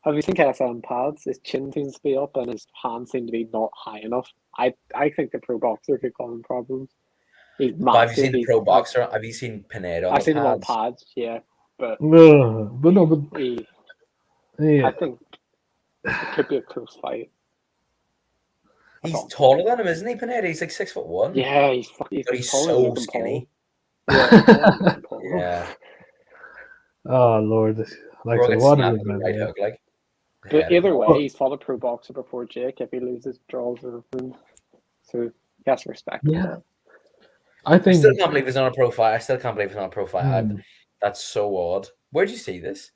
have you seen KSI on pads? His chin seems to be up and his hands seem to be not high enough. I think the pro boxer could cause him problems. Have you seen the pro boxer? Have you seen Pineda? I've seen him on pads, yeah. But yeah. I think it could be a close fight. He's taller than him, isn't he, Pineda? He's like 6'1". Yeah, he's so skinny. Yeah. Oh Lord, like what is like? But either way, he's fought a pro boxer before Jake. If he loses, draws, or wins, so he has to respect. Yeah. I still can't believe he's not a pro fight. I still can't believe he's not a pro fight. That's so odd. Where'd you see this?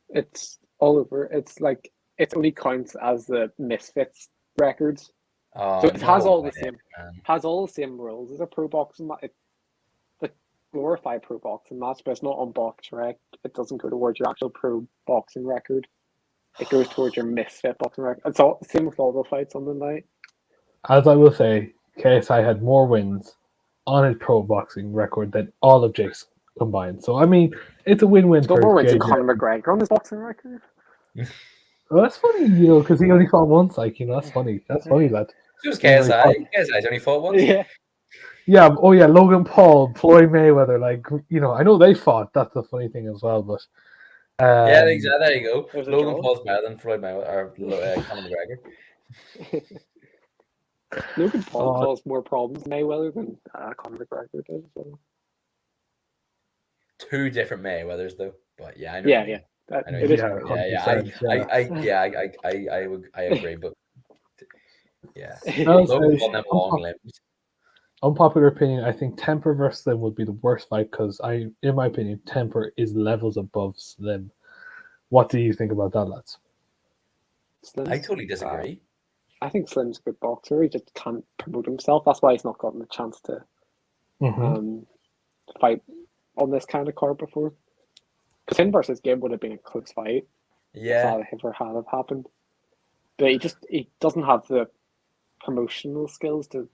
It's all over. It's like it only counts as the Misfits records. So it has all the same rules as a pro boxing match. The glorified pro boxing match, but it's not on BoxRec. It doesn't go towards your actual pro boxing record. It goes towards your Misfit boxing record. It's all same with all the fights on the night. As I will say, KSI had more wins on his pro boxing record than all of Jake's combined. So I mean, it's a win-win. Got more wins than Conor McGregor on his boxing record. Well, that's funny, because he only fought once. That's funny. That's funny, lad. It was KSI. KSI's only fought once. Yeah. Yeah. Oh yeah, Logan Paul, Floyd Mayweather. I know they fought. That's the funny thing as well. But yeah, exactly. There you go. Logan Paul's better than Floyd Mayweather or Conor McGregor. Logan Paul caused more problems than Mayweather than Conor McGregor did. So. 2 different Mayweathers, though. But yeah, I know. Yeah. I agree, but yeah. Unpopular opinion, I think Temper versus Slim would be the worst fight because in my opinion, Temper is levels above Slim. What do you think about that, lads? I totally disagree. I think Slim's a good boxer. He just can't promote himself. That's why he's not gotten the chance to fight on this kind of card before. Because him versus Gibb would have been a close fight. Yeah. If that had happened. But he doesn't have the promotional skills to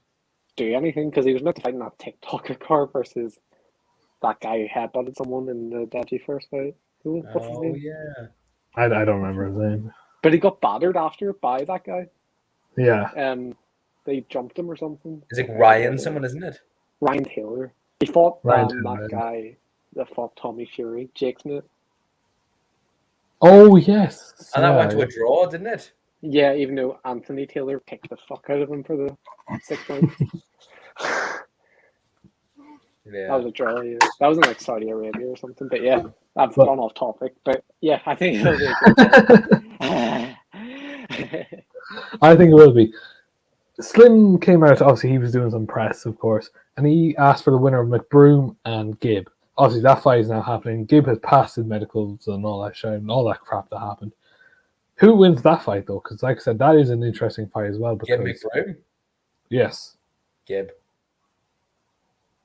do anything because he was meant to fight in that TikToker card versus that guy who headbutted someone in the Deji first fight. What's his name? Yeah. I don't remember his name. But he got battered after by that guy. Yeah. They jumped him or something. It's like Ryan, someone, isn't it? Ryan Taylor. He fought Ryan that Taylor. guy that fought Tommy Fury, Jake Smith. Oh yes. And that went to Yeah. a draw, didn't it? Yeah, even though Anthony Taylor kicked the fuck out of him for the 6 rounds. Yeah. That was a draw. Yeah. That was in like Saudi Arabia or something. But yeah, I've But- gone off topic. But yeah, I think it'll be a good fight. I think it will be. Slim came out, obviously he was doing some press, of course, and he asked for the winner of McBroom and Gibb. Obviously that fight is now happening. Gibb has passed his medicals and all that shit and all that crap that happened. Who wins that fight though? Because like I said, that is an interesting fight as well. Gib Because McBroom. yes, Gib.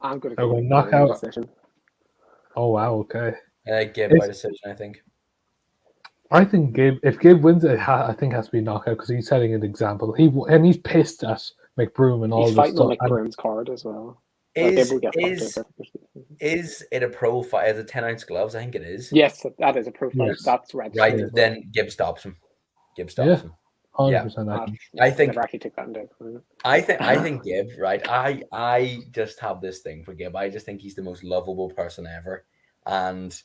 I'm going to Are go we with knockout? decision. oh wow, okay. Gib It's- by decision, I think. I think Gibb, if Gibb wins it, I think it has to be knockout because he's setting an example. He's pissed at McBroom and all He's this fighting on stuff. And McBroom's card as well. Like, they Is will get fucked is over. is it a pro fight? Is it 10-ounce gloves? I think it is. Yes, that is a pro fight. Yes. That's red. Right, Yeah. then Gibb stops him. Gibb stops Yeah. him. 100%. I think. I think- never actually took that into account. I think Gibb, right? I just have this thing for Gibb. I just think he's the most lovable person ever. And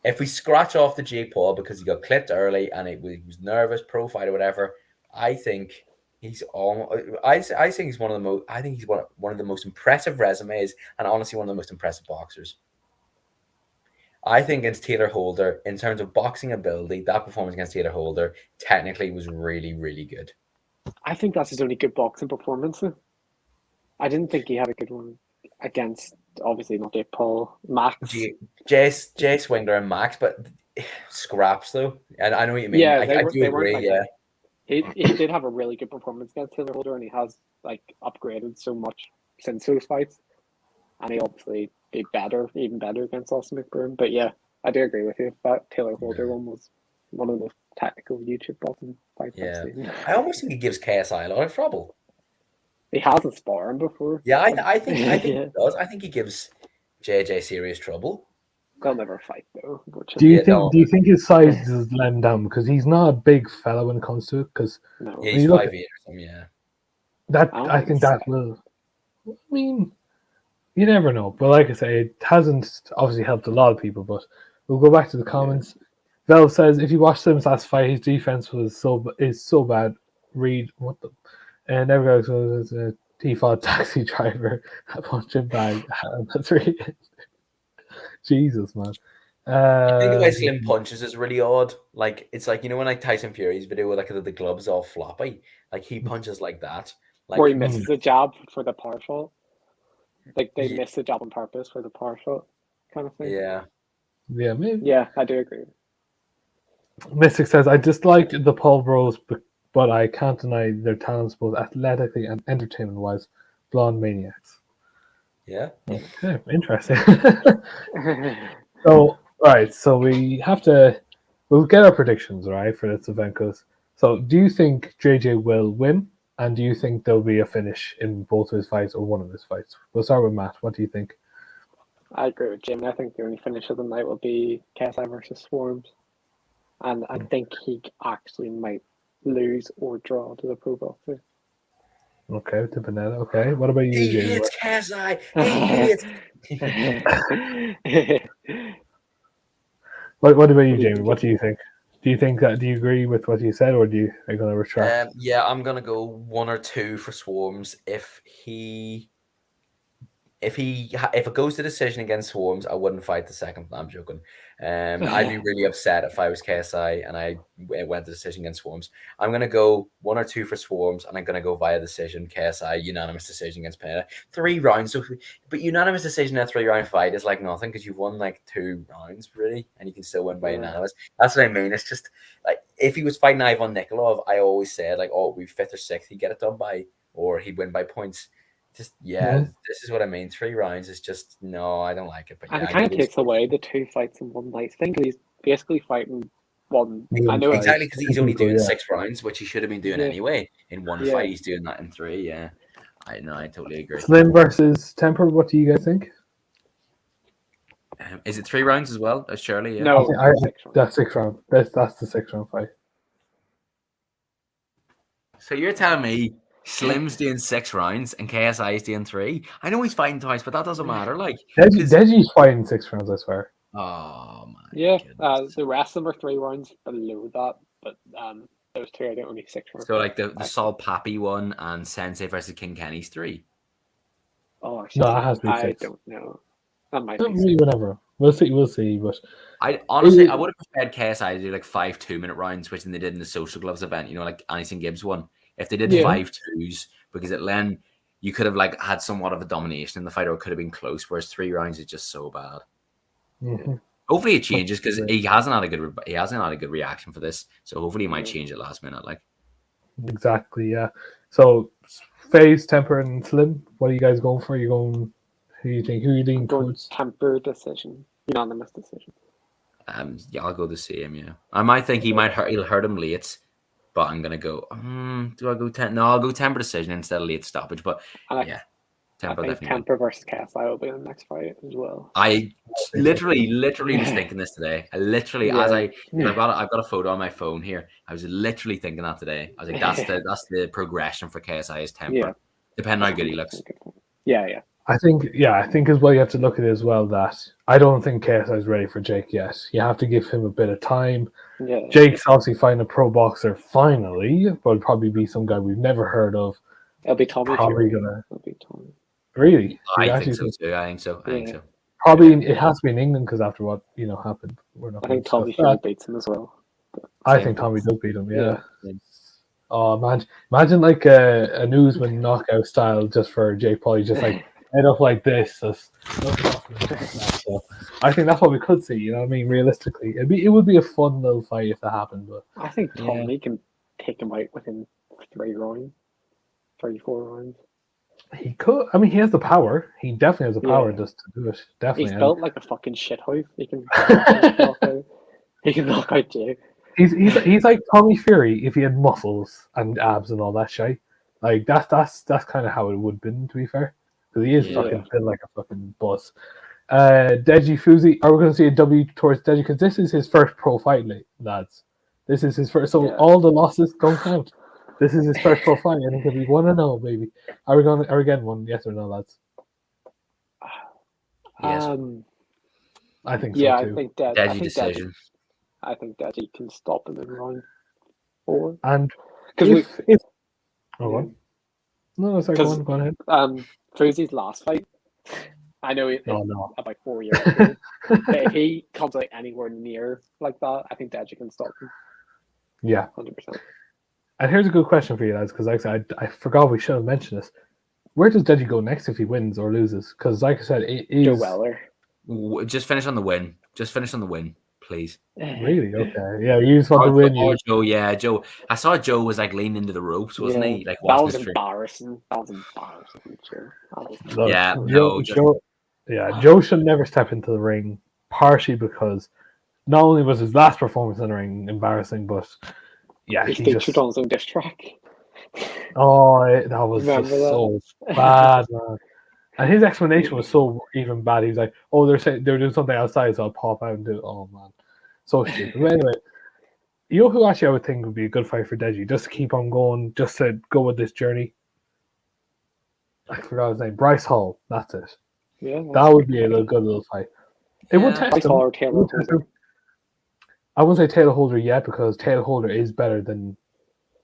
if we scratch off the Jake Paul because he got clipped early and he was nervous, pro fight or whatever, I think he's almost. I think he's one of the most. I think he's one of the most impressive resumes, and honestly, one of the most impressive boxers. I think against Taylor Holder, in terms of boxing ability, that performance against Taylor Holder technically was really, really good. I think that's his only good boxing performance. I didn't think he had a good one against, obviously not Jake Paul, Max. Jay Swingler and Max, but scraps though. And I know what you mean. Yeah, I they do weren't agree. like Yeah, He did have a really good performance against Taylor Holder, and he has like upgraded so much since those fights. And he obviously did even better against Austin McBroom. But yeah, I do agree with you. That Taylor Holder one was one of the most technical YouTube boxing fights Yeah. I've seen. I almost think he gives KSI a lot of trouble. He hasn't sparring before. Yeah, I think Yeah. he does. I think he gives JJ serious trouble. They'll never fight though. Do you Yeah, think? no. Do you think his size is let him down because he's not a big fella when it comes to it? Because No. Yeah, When he's you look 5'8" or something. Yeah, that I don't I think think so. that will. I mean, you never know. But like I say, it hasn't obviously helped a lot of people. But we'll go back to the comments. Vel says if you watch Slim's last fight, his defense is so bad. Read what the and never goes a T-Fod taxi driver, a punching bag. That's really Jesus, man. I think the way Slim punches is really odd. Like it's like when like Tyson Fury's video with like the gloves all floppy, like he punches like that. Like Where he misses the jab for the power shot. Like they Yeah. miss the jab on purpose for the power shot kind of thing. Yeah, Yeah, maybe. Yeah, I do agree. Mystic says I dislike the Paul Bros, but I can't deny their talents both athletically and entertainment-wise. Blonde maniacs. yeah. Okay, interesting. So, right, so we'll get our predictions, right, for this event. So, do you think JJ will win? And do you think there'll be a finish in both of his fights or one of his fights? We'll start with Matt. What do you think? I agree with Jim. I think the only finish of the night will be KSI versus Swarms. And I think he actually might lose or draw to the pro boxer. Okay, to Panetta. Okay, what about you, He JJ? hits KSI. He hits. What about you, Jamie? What do you think? Do you think that? Do you agree with what you said, or are you going to retract? Yeah, I'm gonna go 1 or 2 for Swarms. If it goes to decision against Swarms, I wouldn't fight the second. I'm joking. I'd be really upset if I was KSI and I went to decision against Swarms. I'm gonna go 1 or 2 for Swarms, and I'm gonna go via decision. KSI unanimous decision against Panetta. 3 rounds. So, but unanimous decision in a 3-round fight is like nothing because you've won like 2 rounds really, and you can still win by unanimous. That's what I mean. It's just like if he was fighting Ivan Nikolov, I always said like, oh, we 5th or 6th, he'd get it done by, or he'd win by points. Just this is what I mean. 3 rounds is just no, I don't like it. But And yeah, it kind of takes away the 2 fights in one night. I think he's basically fighting one. I know exactly because he's only doing Yeah. 6 rounds, which he should have been doing Yeah. anyway. In one Yeah. fight, he's doing that in 3. Yeah, I totally agree. Slim versus Temper. What do you guys think? Is it 3 rounds as well? Surely, yeah. No, I think 6 rounds. that's 6 round. That's the 6 round fight. So you're telling me Slim's doing 6 rounds and KSI is doing 3. I know he's fighting twice, but that doesn't matter. Like, Deji's fighting 6 rounds, I swear. oh my Yeah, goodness. the rest of them are 3 rounds below that, but those 2 are the only 6 rounds. So like the Saul Pappy one and Sensei versus King Kenny's 3. Oh, actually, No, it has to be 6. I don't know. That might be Maybe whatever. We'll see. But I honestly, I would have preferred KSI to do like 5 2-minute rounds, which they did in the Social Gloves event. You know, like Anderson Gibbs one. If they did 5 2s, because at then you could have like had somewhat of a domination in the fight, or it could have been close. Whereas 3 rounds is just so bad. Mm-hmm. Hopefully it changes because he hasn't had a good reaction for this. So hopefully he might change it last minute. Like exactly, yeah. So FaZe, Temper, and Slim. What are you guys going for? Who do you think? Who are you leaning towards? Temper decision, unanimous decision. Yeah, I'll go the same. Yeah, I might think he'll hurt him late, but I'm gonna go. Do I go 10? No, I'll go Temper decision instead of late stoppage. But yeah, Temper definitely. Temper versus KSI will be in the next fight as well. I literally was thinking this today. I've got a photo on my phone here. I was literally thinking that today. I was like, that's the progression for KSI is Temper, depending on how good he looks. Yeah. I think as well you have to look at it as well that I don't think KSI is ready for Jake yet. You have to give him a bit of time. Yeah. Jake's obviously fighting a pro boxer finally, but it'll probably be some guy we've never heard of. It'll be Tommy. It'll be Tommy. Really? I think so too. I think so. Probably it has to be in England because after what happened, we're not. I think Tommy Fury beats him as well. I think Tommy does beat him. Yeah. Oh man, imagine like a Usman knockout style just for Jake Paul. Just like head up like this. So I think that's what we could see. You know what I mean? Realistically, it would be a fun little fight if that happened. But I think Tommy can take him out within 3 rounds, 3-4 rounds. He could. I mean, he has the power. He definitely has the power just to do it. Definitely. He's built like a fucking shithouse. He can knock out Jake. He's like Tommy Fury if he had muscles and abs and all that shit. Like that's kind of how it would have been, to be fair, because he is fucking built like a fucking boss. Deji Fuzi, are we going to see a W towards Deji? Because this is his first pro fight, lads. This is his first. So all the losses don't count. This is his first pro fight, and he could be 1-0, baby. Are we getting one? Yes or no, lads? Yes. I think so too. I think Deji decision. I think Deji can stop him in round 4. And because go on. No, sorry, go on ahead. Fuzi's last fight, I know about 4 years ago. But if he comes like anywhere near like that, I think Deji can stop him. Yeah, 100%. And here's a good question for you guys, because like I said, I forgot we should have mentioned this. Where does Deji go next if he wins or loses? Because like I said, it is Joe Weller. Just finish on the win. Just finish on the win, please. Really? Okay. Yeah, you just want to win. Joe. I saw Joe was like leaning into the ropes, wasn't he? Like that was embarrassing. Sure. Joe should never step into the ring, partially because not only was his last performance in the ring embarrassing, but he featured on his own diss track. Oh, that was so bad, man. And his explanation was so even bad. He's like, "Oh, they're doing something outside, so I'll pop out and do it." Oh man, so stupid. But anyway, you know who actually I would think would be a good fight for Deji, just to keep on going, just to go with this journey. I forgot his name. Bryce Hall. That's it. Yeah, that would be a good little fight. It would test Bryce him. Hall or Taylor Holder. I wouldn't say Taylor Holder yet because Taylor Holder is better than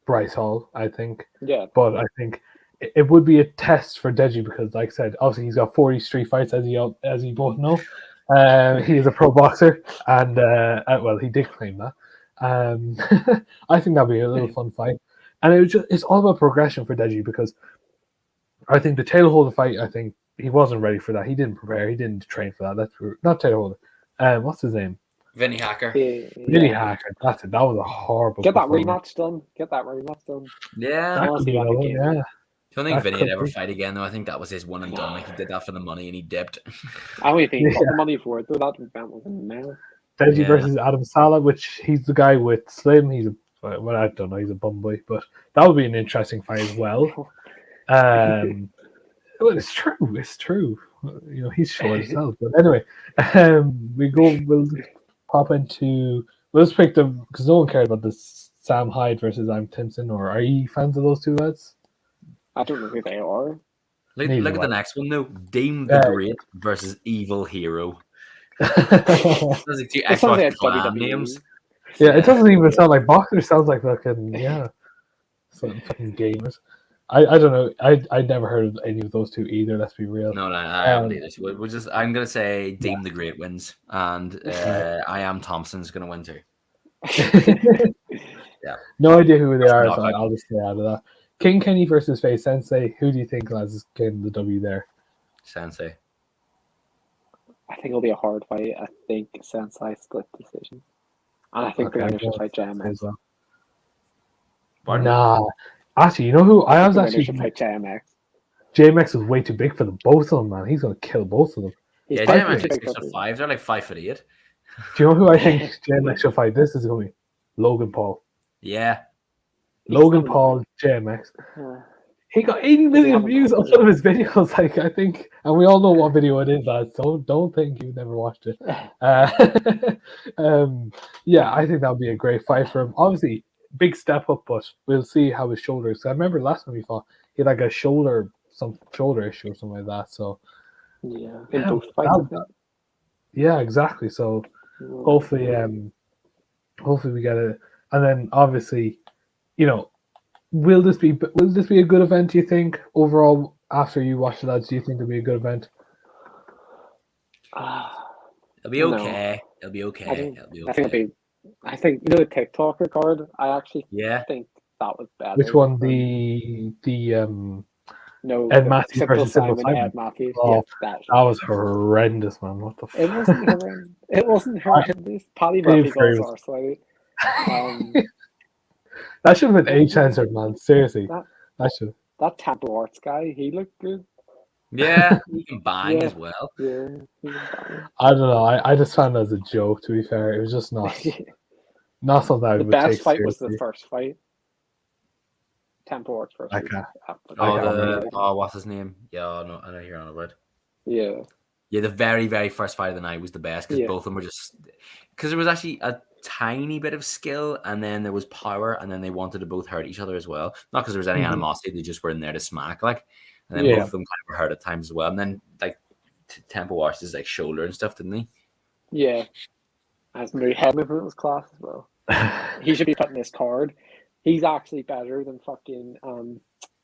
Bryce Hall, I think. Yeah. But I think it would be a test for Deji because, like I said, obviously he's got 40 street fights, as you both know. He is a pro boxer, and well, he did claim that. I think that'd be a little fun fight, and it's all about progression for Deji because I think the Taylor Holder fight, I think he wasn't ready for that. He didn't prepare. He didn't train for that. That's not Taylor Holder. What's his name? Vinny Hacker. Vinny Hacker. That's it. That was a horrible. Get that rematch done. Yeah. That could be yeah. I don't think Vinny would ever fight again, though. I think that was his one and done. Like he did that for the money and he dipped. I don't think he got the money for it, though. That event was a mess. Deji versus Adam Sala, which he's the guy with Slim. He's I don't know. He's a bum boy, but that would be an interesting fight as well. Well, it's true. It's true. You know, he's short himself. But anyway, we'll pop into. Let's pick them because no one cared about this Sam Hyde versus I'm Timpson. Or are you fans of those two lads? I don't know who they are. Look Neither at do the I. next one though. Deem the Great versus Evil Hero. Those are two That sounds Xbox like clan WWE. names. Yeah, it doesn't even sound like boxers. It sounds like fucking some fucking gamers. I don't know. I never heard of any of those two either. Let's be real. No, I haven't either. So we'll just I'm gonna say Deem the Great wins, and I am Thompson's gonna win too. Yeah. No idea who they are, so Knockout. I'll just stay out of that. King Kenny versus Face Sensei. Who do you think is getting the W there? Sensei. I think it'll be a hard fight. I think Sensei split decision. And I think the winner should fight JMX. As well. Pardon? Nah. Actually, you know who? I was the winner actually. should fight JMX. JMX is way too big for them. Both of them, man. He's going to kill both of them. He's Yeah, five JMX foot is six. 6'5". They're like 5'8". Do you know who I think JMX should fight? This is going to be Logan Paul. Yeah. Logan Paul, JMX. He got 80 million views on some of his videos, like I think, and we all know what video it is, lads. So don't think you've never watched it. Yeah, I think that would be a great fight for him. Obviously, big step up, but we'll see how his shoulders. I remember last time we fought, he had like a shoulder issue or something like that. So Yeah, in both fights. I think. yeah, exactly. So hopefully we get it, and then obviously, you know. Will this be a good event, do you think? Overall, after you watch the lads, do you think it'll be a good event? It'll be okay. It'll be okay. I think the TikToker card, I actually think that was better. Which one? Ed Matthews versus Simple Simon. Ed Matthews. Oh, yes, that was horrendous, man. What the fuck? It wasn't horrendous. It wasn't horrendous. Paddy Murphy goes our side. That should have been age censored, man. Seriously. That Temple Arts guy, he looked good. Yeah, he can bang as well. Yeah, he can bang. I don't know. I just found it as a joke, to be fair. It was just not something I would take seriously. The best fight was the first fight. Temple Arts first. What's his name? Yeah, I know you're on about. Yeah. Yeah, the very, very first fight of the night was the best because both of them were just... Because there was actually a tiny bit of skill and then there was power and then they wanted to both hurt each other as well. Not because there was any animosity, they just were in there to smack, like. And then both of them kind of were hurt at times as well. And then, like, Temple washed his, like, shoulder and stuff, didn't he? Yeah. As head movement was class as well. He should be putting this card. He's actually better than fucking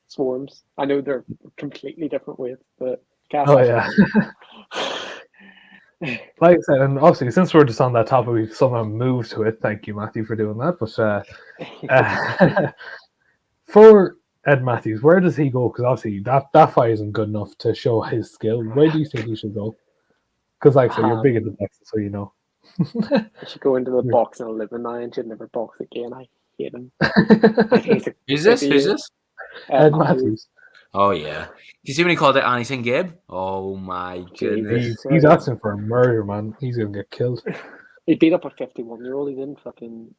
Swarms. I know they're completely different weights, but... Like I said, and obviously since we're just on that topic, we've somehow moved to it. Thank you, Matthew, for doing that. But for Ed Matthews, where does he go? Because obviously that fight isn't good enough to show his skill. Where do you think he should go? Because like I said, you're big in the boxing, so you know. He should go into the boxing and live in now and should never box again. I hate him. Who's this? Ed Matthews. Oh yeah. Do you see when he called it Anything Gabe? Oh my goodness. He's asking for a murder, man. He's gonna get killed. He beat up a 51-year-old. He didn't fucking.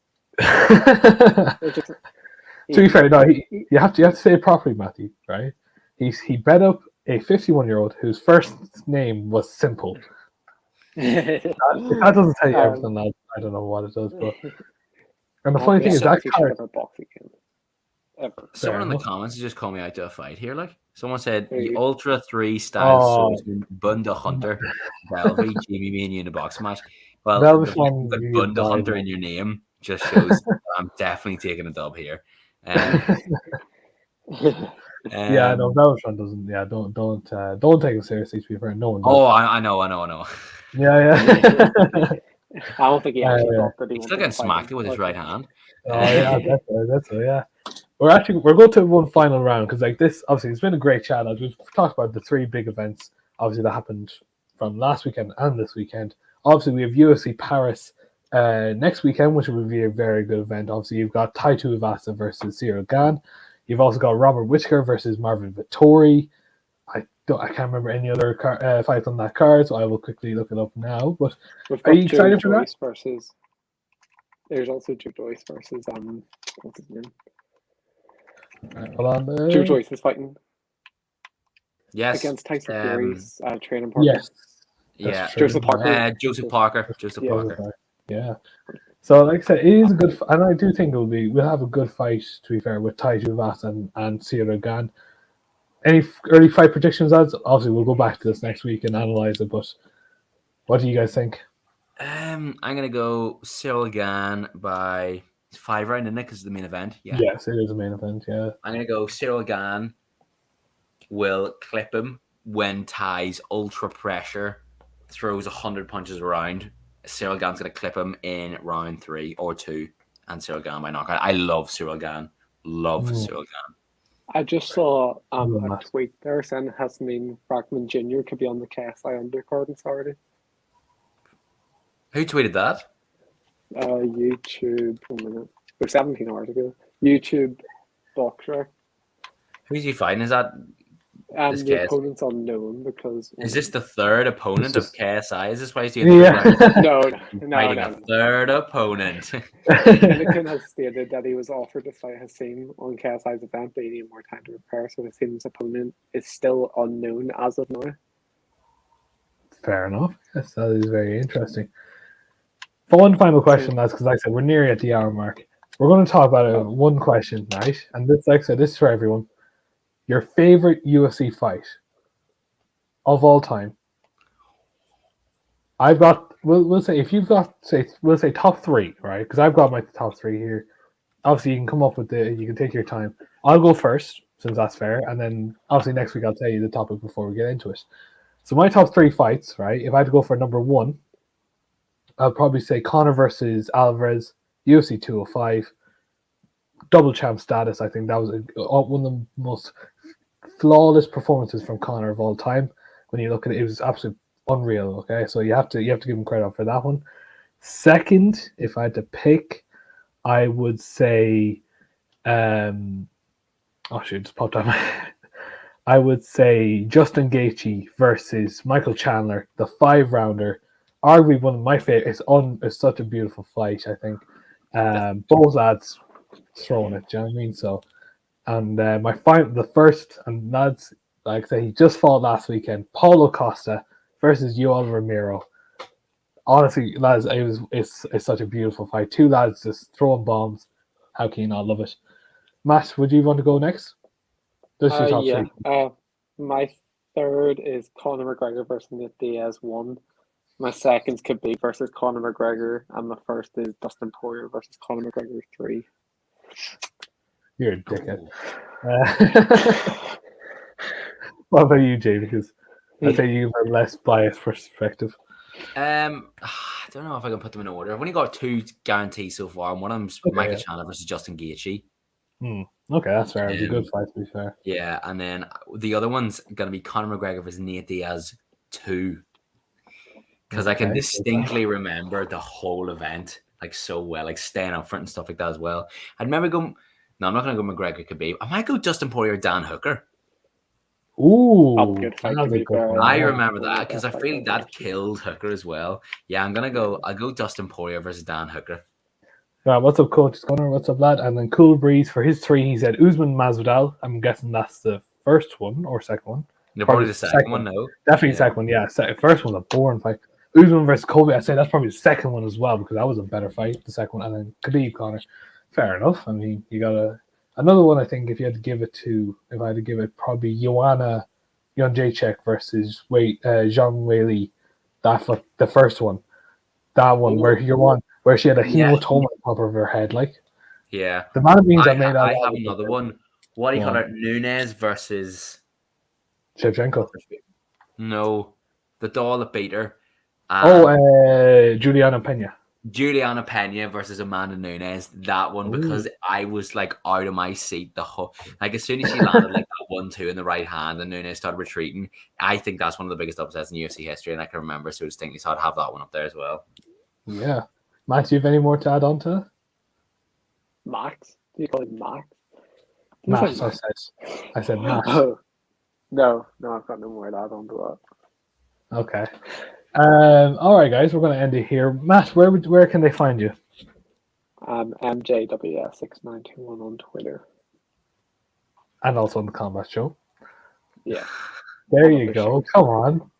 To be fair, no, you have to say it properly, Matthew. Right? He bet up a 51-year-old whose first name was Simple. That doesn't tell you everything. I don't know what it does, but. And the funny thing is that card. Someone in the comments just called me out to a fight here. Like someone said, the Ultra 3 style swordsman Bunda Hunter, Belvy, Jamie, me and you in a box match. Well, the Bunda Hunter in your name just shows I'm definitely taking a dub here. Yeah, no, Beltran doesn't. Yeah, don't take it seriously. To be fair, no one does. Oh, I know. Yeah. I don't think he actually thought that he still getting smacked with his right hand. Oh yeah, that's it. Yeah. We're going to one final round because like this obviously it's been a great chat. We've talked about the three big events obviously that happened from last weekend and this weekend. Obviously we have UFC Paris next weekend, which will be a very good event. Obviously you've got Tai Tuivasa versus Cyril Gane. You've also got Robert Whittaker versus Marvin Vettori. I can't remember any other fights on that card, so I will quickly look it up now. But are you excited for that? There's also Joe Joyce versus what's his name? Hold on. Joe Joyce is fighting. Yes. Against Tyson Fury's training partner. Yes. Yeah. Joseph Parker. Joseph Parker. Yeah. So, like I said, it is a good, and I do think we'll have a good fight. To be fair, with Tai Tuivasa and Cyril Gane. Any early fight predictions, lads? Obviously, we'll go back to this next week and analyze it. But what do you guys think? I'm gonna go Cyril Gane by 5 round, isn't it? Because it's the main event. Yeah. Yes, it is a main event. Yeah. I'm gonna go Cyril Gane will clip him when Ty's ultra pressure throws 100 punches around. Cyril Gane's gonna clip him in round 3 or 2, and Cyril Gane by knockout. I love Cyril Gane. Cyril Gane. I just saw a Matt. tweet there saying Hasmin Frackman Jr. could be on the KSI undercard on Saturday. Who tweeted that? YouTube, 1 minute. Or 17 hours ago. YouTube boxer. Who's he fighting? Is that this The KSI? opponent's unnknown because... Is this the third opponent of KSI? Is this why he's doing No. fighting a third opponent? Anakin has stated that he was offered to fight Hassim on KSI's event, but he needed more time to prepare, so Hassim's opponent is still unknown as of now. Fair enough. Yes, that is very interesting. For one final question, lads, because like I said, we're nearly at the hour mark. We're going to talk about one question, right? And this, like I said, this is for everyone. Your favorite UFC fight of all time. I've got, we'll say, if you've got, we'll say top 3, right? Because I've got my top 3 here. Obviously, you can come up with you can take your time. I'll go first, since that's fair. And then, obviously, next week I'll tell you the topic before we get into it. So my top 3 fights, right? If I had to go for number 1, I'll probably say Conor versus Alvarez, UFC 205, double champ status. I think that was one of the most flawless performances from Conor of all time. When you look at it, it was absolutely unreal. Okay, so you have to give him credit for that one. Second, if I had to pick, I would say, just popped out my head. I would say Justin Gaethje versus Michael Chandler, the 5-rounder. Arguably one of my favorites. It's such a beautiful fight, I think. Both lads throwing it, do you know what I mean? So, and the first, and lads, like I say, he just fought last weekend. Paulo Costa versus Yoel Romero. Honestly, lads, it's such a beautiful fight. 2 lads just throwing bombs. How can you not love it? Matt, would you want to go next? This is your top 3. My third is Conor McGregor versus Nate Diaz 1. My seconds could be versus Conor McGregor, and my first is Dustin Poirier versus Conor McGregor 3. You're a dickhead. What about you, Jay? Because I'd say you have a less biased perspective. I don't know if I can put them in order. I've only got 2 guarantees so far, and one of them's Michael Chandler versus Justin Gaethje. Okay, that's fair. It's a good fight, to be fair. Yeah, and then the other one's going to be Conor McGregor versus Nate Diaz 2. Because I can distinctly remember the whole event like so well, like staying up front and stuff like that as well. I remember going, no, I'm not going to go McGregor Khabib. I might go Dustin Poirier, Dan Hooker. Ooh, good fight, I remember that because I feel that killed Hooker as well. Yeah, I'll go Dustin Poirier versus Dan Hooker. Right, what's up, Coach Connor? What's up, lad? And then Cool Breeze for his 3, he said Usman Masvidal. I'm guessing that's the first one or second one. No, probably the second one, no. Definitely the second one, yeah. First one's a boring fight. Usman versus Kobe, I'd say that's probably the second one as well because that was a better fight, the second one. And then Khabib, Conor. Fair enough. I mean, you got another one, I think, if I had to give it, probably Joanna Jędrzejczyk versus Zhang Weili. The first one. That one where she had a hematoma on top of her head, like. Yeah. The amount of means I made out. I have another one. What do you call it? Nunes versus Shevchenko. No, the doll that beat her. Juliana Pena. Juliana Pena versus Amanda Nunes. That one, because I was like out of my seat the whole. Like as soon as she landed like that 1-2 in the right hand, and Nunes started retreating. I think that's one of the biggest upsets in UFC history, and I can remember so distinctly. So I'd have that one up there as well. Yeah, Matt, do you have any more to add on to? Max? Do you call him Max? Max, I said Max. Oh, no, I've got no more to add on to that. Okay. All right, guys, we're going to end it here. Matt, where can they find you? MJWS6921 on Twitter. And also on the Combat Show. Yeah. There you go. Show. Come on.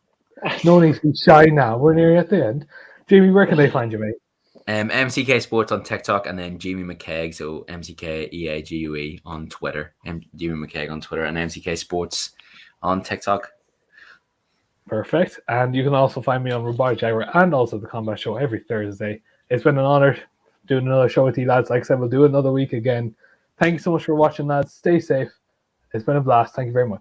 No need to be shy now. We're nearly at the end. Jamie, where can they find you, mate? MCK Sports on TikTok, and then Jamie McKeag, so MCKEAGUE on Twitter, and Jamie McKeag on Twitter, and MCK Sports on TikTok. Perfect. And you can also find me on Robotic Jaguar and also the Combat Show every Thursday. It's been an honor doing another show with you lads. Like I said, we'll do it another week again. Thank you so much for watching, lads. Stay safe. It's been a blast. Thank you very much.